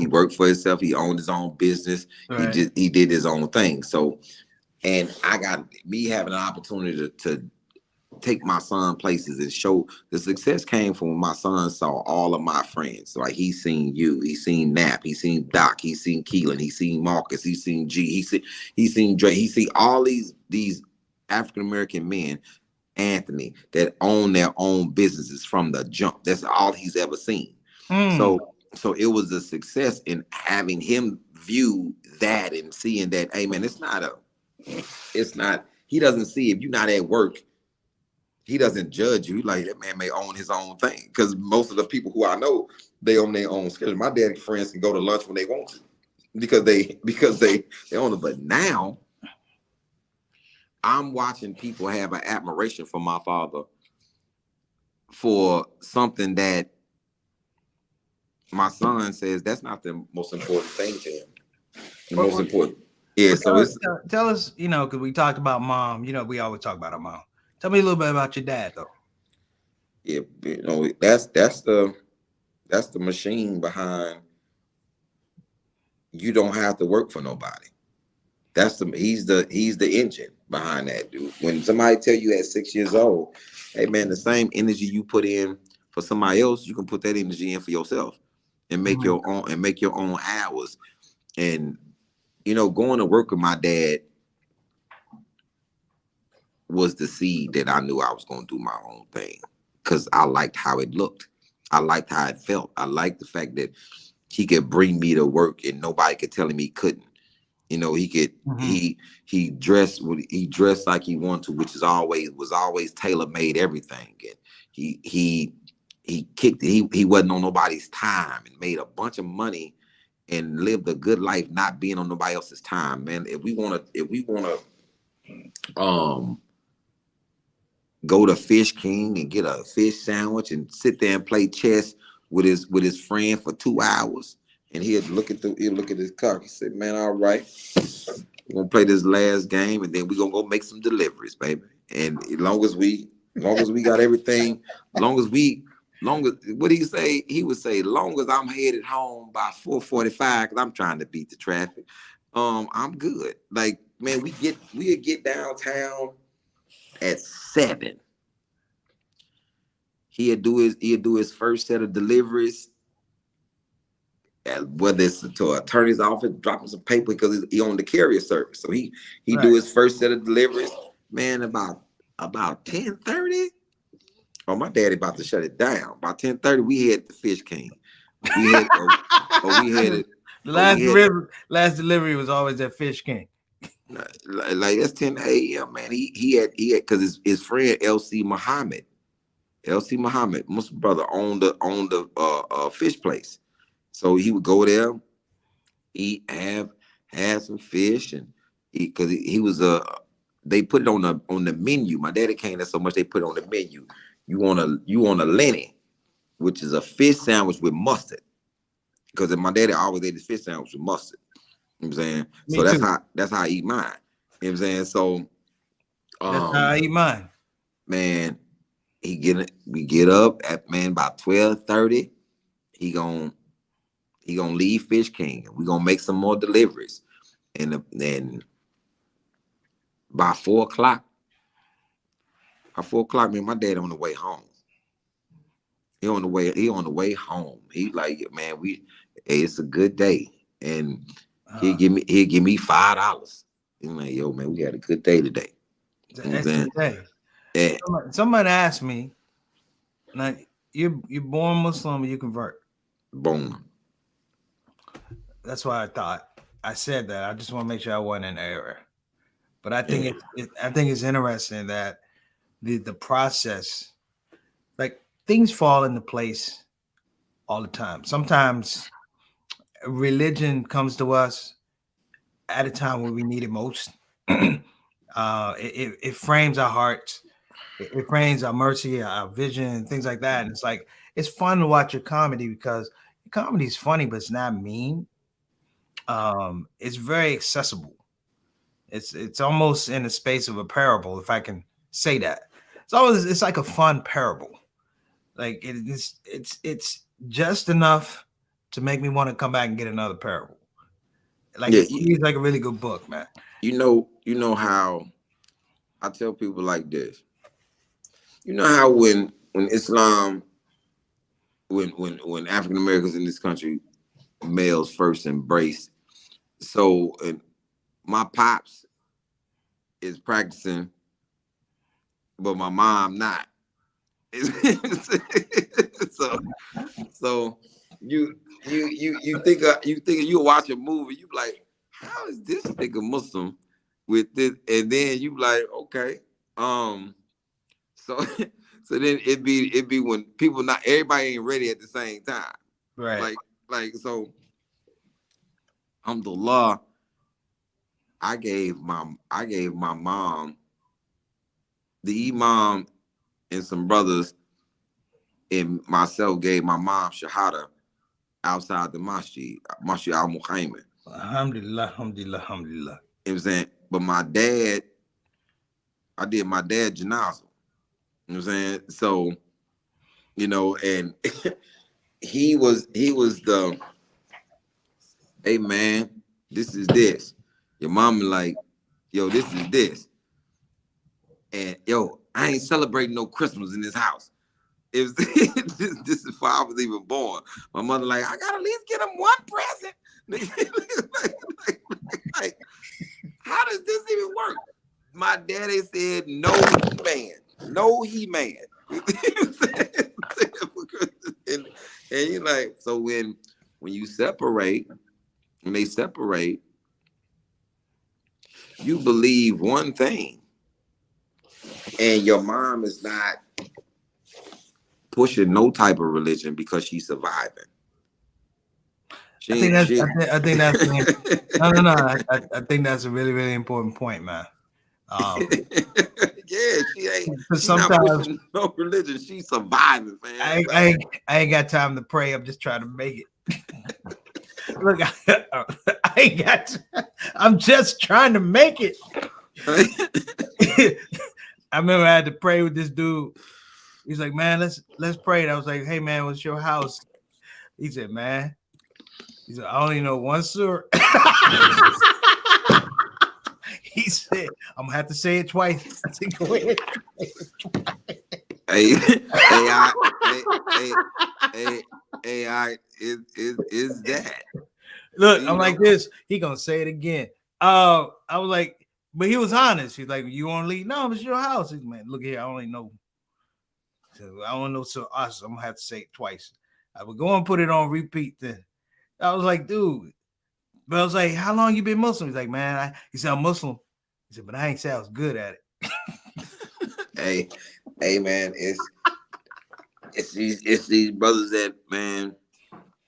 worked for himself. He owned his own business. right. He did his own thing. So, and I got me having an opportunity to take my son places and show the success came from when my son saw all of my friends. So like he's seen you, he's seen Nap, he's seen Doc, he's seen Keelan, he's seen Marcus, he's seen G, he's seen Dre, he's seen all these African-American men, Anthony, that own their own businesses from the jump. That's all he's ever seen. So it was a success in having him view that and seeing that, hey man, he doesn't see if you're not at work. He doesn't judge you. Like, that man may own his own thing. Because most of the people who I know, they own their own schedule. My daddy friends can go to lunch when they want to because they own it. But now I'm watching people have an admiration for my father for something that my son says that's not the most important thing to him. The most important. Yeah. So tell us, because we talked about mom. We always talk about our mom. Tell me a little bit about your dad, though. Yeah, that's the machine behind. You don't have to work for nobody. He's the engine behind that, dude. When somebody tell you at 6 years old, hey man, the same energy you put in for somebody else, you can put that energy in for yourself and make your own hours. And going to work with my dad was the seed that I knew I was going to do my own thing because I liked how it looked. I liked how it felt. I liked the fact that he could bring me to work and nobody could tell him he couldn't. He could, he dressed like he wanted to, which was always tailor-made everything. And he kicked it. He wasn't on nobody's time and made a bunch of money and lived a good life, not being on nobody else's time, man. If we want to go to Fish King and get a fish sandwich and sit there and play chess with his friend for 2 hours, and he'll look at his car. He said, "Man, all right, we're gonna play this last game, and then we're gonna go make some deliveries, baby. And as long as we Long as we got everything, long as what do you say? He would say, long as I'm headed home by 4:45, because I'm trying to beat the traffic. I'm good. Like, man, we'd get downtown at 7. He'd do his first set of deliveries, whether it's to an attorney's office, dropping some paper because he owned the carrier service. So he Right. do his first set of deliveries, man, about 10:30. Oh, my daddy about to shut it down. By 10:30, we had the Fish King. The last delivery was always that Fish King. Like that's 10 a.m. man. He had because his friend LC Muhammad, Muslim brother, owned the fish place. So he would go there, eat, have some fish, and because he was they put it on the menu. My daddy came there so much they put it on the menu. You want a Lenny, which is a fish sandwich with mustard. Because my daddy always ate his fish sandwich with mustard. You know what I'm saying? Me So too. that's how I eat mine. You know what I'm saying? So That's how I eat mine. man, we get up at about 12:30. He gonna leave Fish King. We gonna make some more deliveries. And then by 4:00, man, my dad on the way home. He on the way home. He like, man, it's a good day. And he'll give me $5. He's like, yo, man, we had a good day today. It's an excellent day. Yeah. Somebody asked me, like, you're born Muslim or you convert? Boom. That's why I said that. I just want to make sure I wasn't in error. But I think I think it's interesting that the process, like, things fall into place all the time. Sometimes religion comes to us at a time when we need it most. It frames our hearts. It frames our mercy, our vision, things like that. And it's like, it's fun to watch your comedy because comedy is funny, but it's not mean. It's very accessible. It's almost in the space of a parable, if I can say that. It's like a fun parable. Like it's just enough to make me want to come back and get another parable. Like, it's like a really good book, man. You know how I tell people like this. You know how when Islam, when African Americans in this country, males first embraced. So my pops is practicing, but my mom not. So you think you watch a movie, you like, how is this nigga Muslim with this? And then you like, okay, so then it be when people everybody ain't ready at the same time, right? Like so. Alhamdulillah, I gave my mom, the imam, and some brothers and myself gave my mom shahada outside the masjid al-Muhammad. Alhamdulillah, alhamdulillah, alhamdulillah. You know what I'm saying? But my dad, I did my dad janazah. You know what I'm saying? So, and he was the, hey man, this is this. Your mama like, yo, this is this. And yo, I ain't celebrating no Christmas in this house. It was this is before I was even born. My mother like, I gotta at least get him one present. like, how does this even work? My daddy said, no, he man. and you like, so when they separate, you believe one thing, and your mom is not pushing no type of religion because she's surviving. I think that's I think that's a really, really important point, man. Yeah, she ain't sometimes not pushing no religion. She's surviving, man. I ain't got time to pray. I'm just trying to make it. Look, I ain't got. I'm just trying to make it. I remember I had to pray with this dude. He's like, man, let's pray. And I was like, hey man, what's your house? He said, man, he said, I only know one surah. He said, I'm gonna have to say it twice. I said, go ahead. AI is that. Look, I'm like this. He gonna say it again. I was like, but he was honest. He's like, you want to leave? No, it's your house. He's, man, look here, I only know. So I don't know. So us, I'm gonna have to say it twice. I would go and put it on repeat. Then I was like, dude. But I was like, how long you been Muslim? He's like, man, he said I'm Muslim. He said, but I ain't say I was good at it. Hey, man, it's these brothers that, man,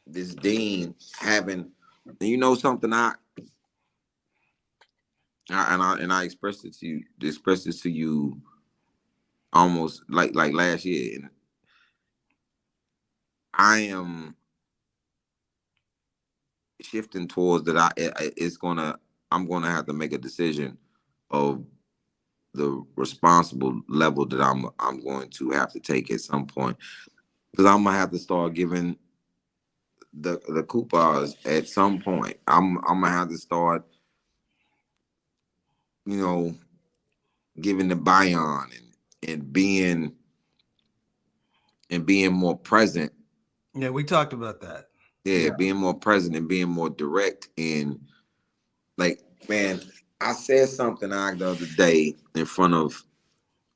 this dean having, and you know something, I expressed it to you, almost like last year. And I am shifting towards that. I'm gonna have to make a decision of the responsible level that I'm going to have to take at some point, because I'm gonna have to start giving the coupons at some point. I'm gonna have to start, giving the bayan and being more present. Yeah, we talked about that. Yeah, being more present and being more direct. And like, man, I said something the other day in front of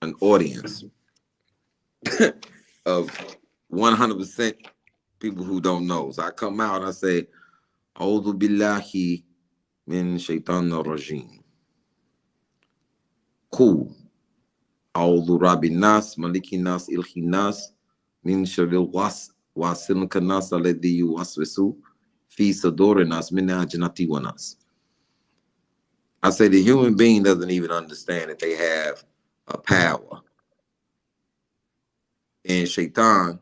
an audience of 100% people who don't know. So I come out and I say, A'udhu billahi min shaitanir rajim. Cool. A'udhu rabbin nas, malikin nas, ilhin nas, min sharril wasil kanas alladhi yuwaswisu fi sudurin nas min jannati wa nas. I say the human being doesn't even understand that they have a power. And Shaitan,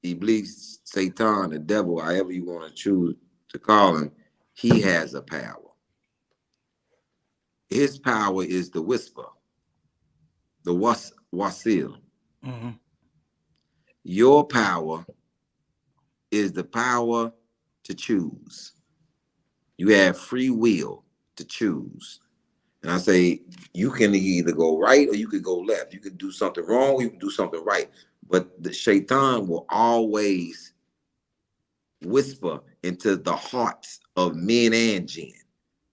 Iblis, Satan, the devil, however you want to choose to call him, he has a power. His power is the whisper, the wasil. Mm-hmm. Your power is the power to choose. You have free will to choose. And I say, you can either go right or you could go left. You could do something wrong or you can do something right. But the Shaitan will always whisper into the hearts of men and jinn.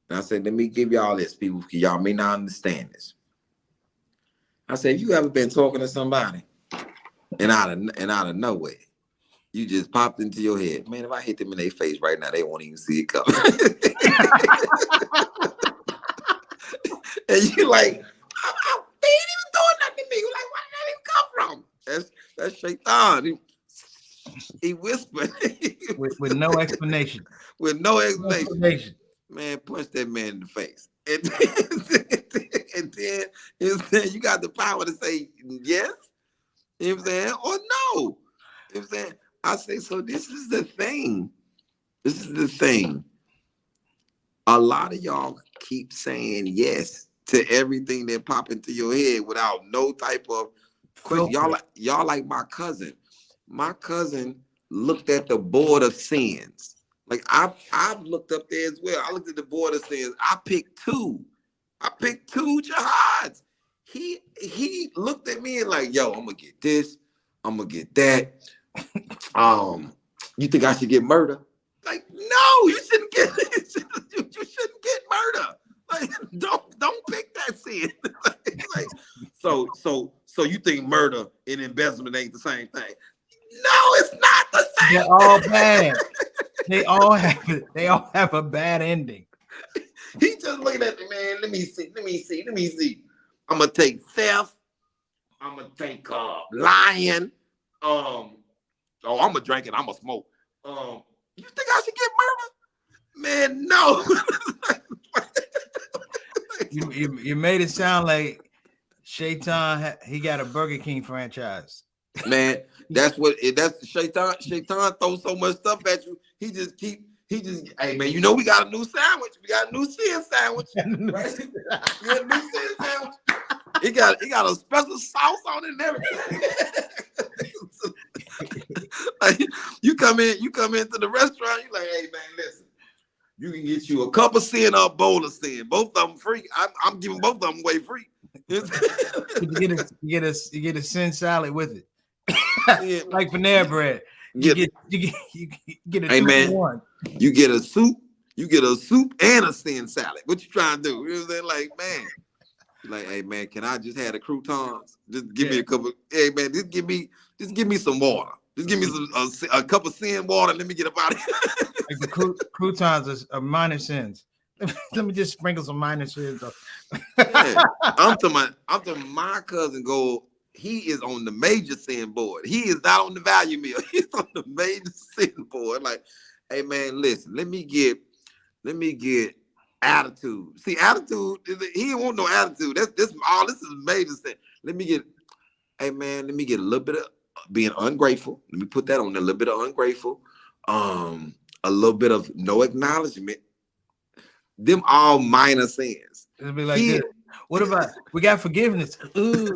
And I said, let me give y'all this, people, because y'all may not understand this. I said, if you ever been talking to somebody and out of nowhere, you just popped into your head, man, if I hit them in their face right now, they won't even see it coming. And you like, they ain't even doing nothing to me. You're like, where did that even come from? That's Shaitan. He whispered. with no explanation. With no explanation. Man, punch that man in the face. And then you got the power to say yes, you know what I'm saying, or no. You know what I'm saying? I say, so this is the thing. This is the thing. A lot of y'all keep saying yes to everything that pop into your head without no type of question. Y'all like my cousin. My cousin looked at the board of sins. Like I've looked up there as well. I looked at the board of sins. I picked two jihads. He looked at me and like, yo, I'm gonna get this. I'm gonna get that. You think I should get murder? Like, no, you shouldn't get you shouldn't get murder. Like, don't pick that sin. Like, so you think murder and embezzlement ain't the same thing? No, it's not the same. They're all bad. They all have a bad ending. He just looking at me, man. Let me see. I'm gonna take theft. I'm gonna take lying. I'm gonna drink and I'm gonna smoke. You think I should get murder? Man, no. You made it sound like Shaitan. He got a Burger King franchise. Man, that's Shaitan. Shaitan throws so much stuff at you. He just, hey man, you know we got a new sandwich. We got a new sin sandwich. Right? We got a new sin sandwich. He got a special sauce on it and everything. Like, you come into the restaurant, you like, hey man, listen, you can get you a cup of sin or a bowl of sin. Both of them free. I'm giving both of them away free. You get a sin salad with it. Yeah. Like Panera bread. You get a hey, 2-for-1. You get a soup and a sin salad. What you trying to do? You know what I'm saying? Like, man. Like, hey man, can I just have the croutons? Just give me a couple. Hey man, just give me some water. Just give me a cup of sin water. And let me get up out of here. Like the croutons are minor sins. Let me just sprinkle some minor sins. Yeah. I'm to my cousin go. He is on the major sin board. He is not on the value meal. He's on the major sin board. Like, hey man, listen. Let me get attitude. See, attitude, he don't want no attitude. This is major sin. Let me get a little bit of being ungrateful. Let me put that on there, a little bit of ungrateful. A little bit of no acknowledgement. Them all minor sins. It'll be like this. What about we got forgiveness? Ooh.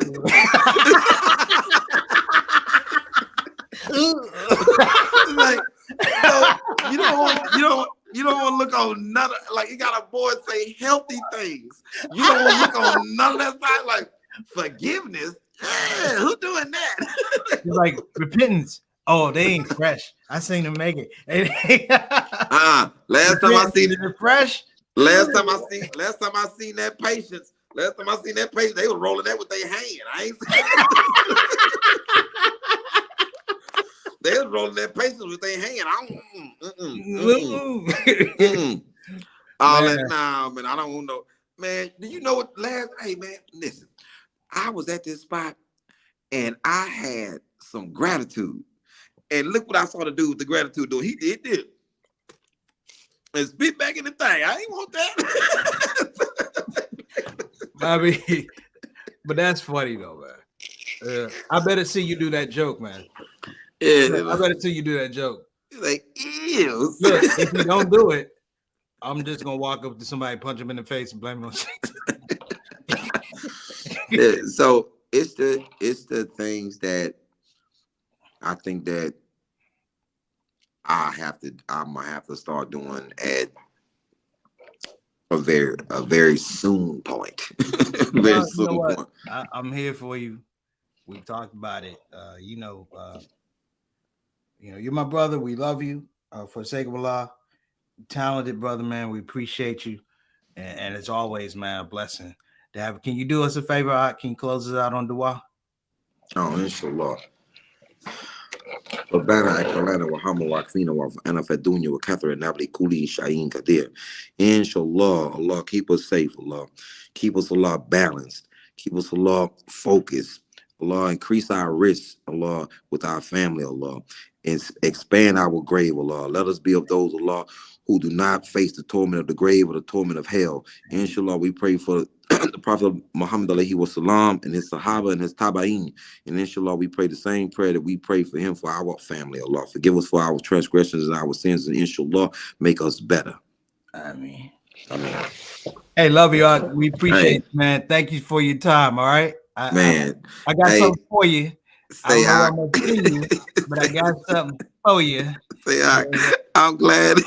Like, you don't want to look on none of, like, you got a board say healthy things. You don't want to look on none of that side, like forgiveness. Yeah, who doing that? It's like repentance. Oh, they ain't fresh. I seen them make it. Last time I seen it fresh. Last time I seen that patience, they were rolling that with their hand. I ain't they was rolling that patience with their hand. All that now, man. I don't want no man. Do you know what hey man, listen. I was at this spot and I had some gratitude. And look what I saw the dude with the gratitude doing. He did this. And spit back in the thing. I ain't want that. Bobby, but that's funny though, man. I better see you do that joke, man. Yeah, I better see you do that joke. He's like, ew. Look, if you don't do it, I'm just gonna walk up to somebody, punch him in the face, and blame it on yeah, so it's the things that I think that I'm gonna have to start doing at a very soon point. Very soon point. I'm here for you. We've talked about it. You're my brother. We love you. For the sake of Allah, talented brother, man. We appreciate you, and it's always, man, a blessing to have. Can you do us a favor? Can you close us out on dua? Oh, inshallah. ربنا اكرمنا وارحمنا واعفنا وارفعنا في الدنيا وكثر النبل كل شيء قدير. Inshallah, Allah keep us safe, Allah. Keep us, Allah, balanced. Keep us, Allah, focused. Allah, increase our risks, Allah, with our family, Allah. And expand our grave, Allah. Let us be of those, Allah, who do not face the torment of the grave or the torment of hell. Inshallah, we pray for the Prophet Muhammad alayhi wasalam and his Sahaba and his Tabaeen. And inshallah, we pray the same prayer that we pray for him for our family, Allah. Forgive us for our transgressions and our sins, and inshallah, make us better. Amen. Hey, love you all. We appreciate it, man. Thank you for your time, all right? I got something for you. I don't know I'm gonna see you, but I got something for you. I'm glad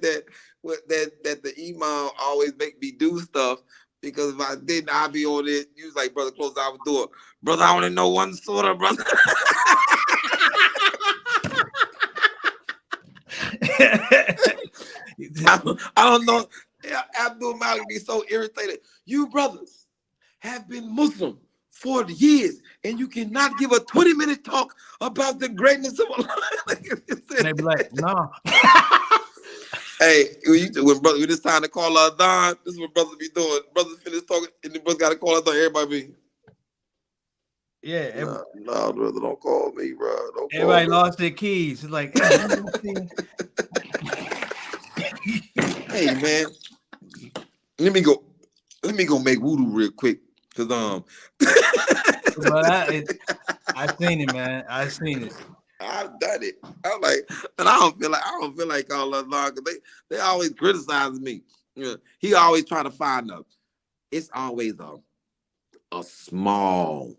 that the imam always make me do stuff, because if I didn't, I'd be on it. You was like, brother, close our door. Brother, I only know one surah, brother. I don't know. Abdul Malik be so irritated. You brothers have been Muslim for years, and you cannot give a 20-minute talk about the greatness of Allah. They be like, no. Hey, when it's time to call Adhan, this is what brothers be doing. Brothers finish talking, and the brothers got to call Adhan. Everybody be, yeah. No, brother, don't call me, bro. Everybody lost their keys. It's like, hey, man, let me go make wudu real quick, cause But I seen it, man. I seen it. I've done it. I'm like, and I don't feel like all of them, because they always criticizing me. You know, he always trying to find it's always a small,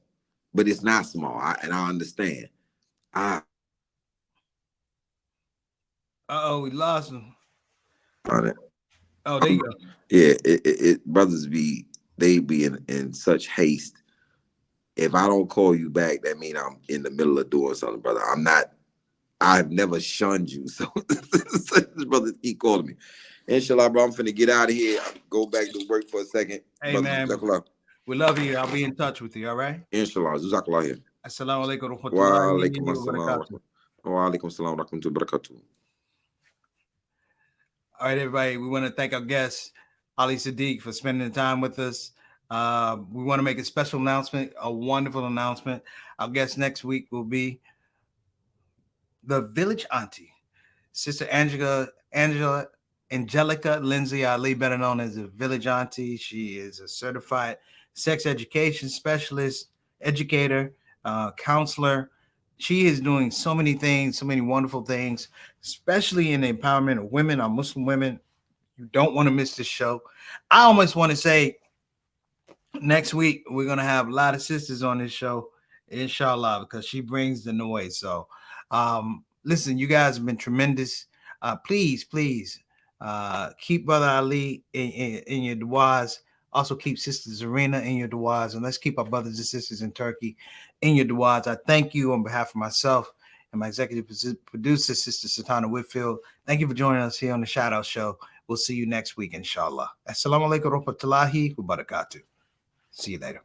but it's not small. And I understand. We lost him. On it. Oh, there you go. Yeah, brothers be in such haste. If I don't call you back, that means I'm in the middle of doing something, brother. I've never shunned you. So brothers keep calling me. Inshallah, bro, I'm finna get out of here. Go back to work for a second. Hey, brother, man. Jazakallah. We love you. I'll be in touch with you. All right. Inshallah. Jazakallah here. Assalamu alaikum Wa warahmatullahi alaikum wabarakatuh. Wa alaikum assalam wa rahmatullahi wa barakatuh. All right, everybody. We want to thank our guest, Ali Siddiq, for spending the time with us. We want to make a special announcement, a wonderful announcement. Our guest next week will be the village auntie, Sister Angelica Lindsay Ali, better known as the village auntie. She is a certified sex education specialist, educator, counselor. She is doing so many things, so many wonderful things, especially in the empowerment of women, our Muslim women. You don't want to miss this show. I almost want to say next week we're going to have a lot of sisters on this show, inshallah, because she brings the noise. So listen, you guys have been tremendous. Please keep Brother Ali in your du'as. Also keep Sister Zarina in your du'as, and let's keep our brothers and sisters in Turkey in your du'as. I thank you on behalf of myself and my executive producer, Sister Satana Whitfield. Thank you for joining us here on the ShOUT Show. We'll see you next week, inshallah. Assalamu alaikum wa rahmatullahi wa barakatuh. See you later.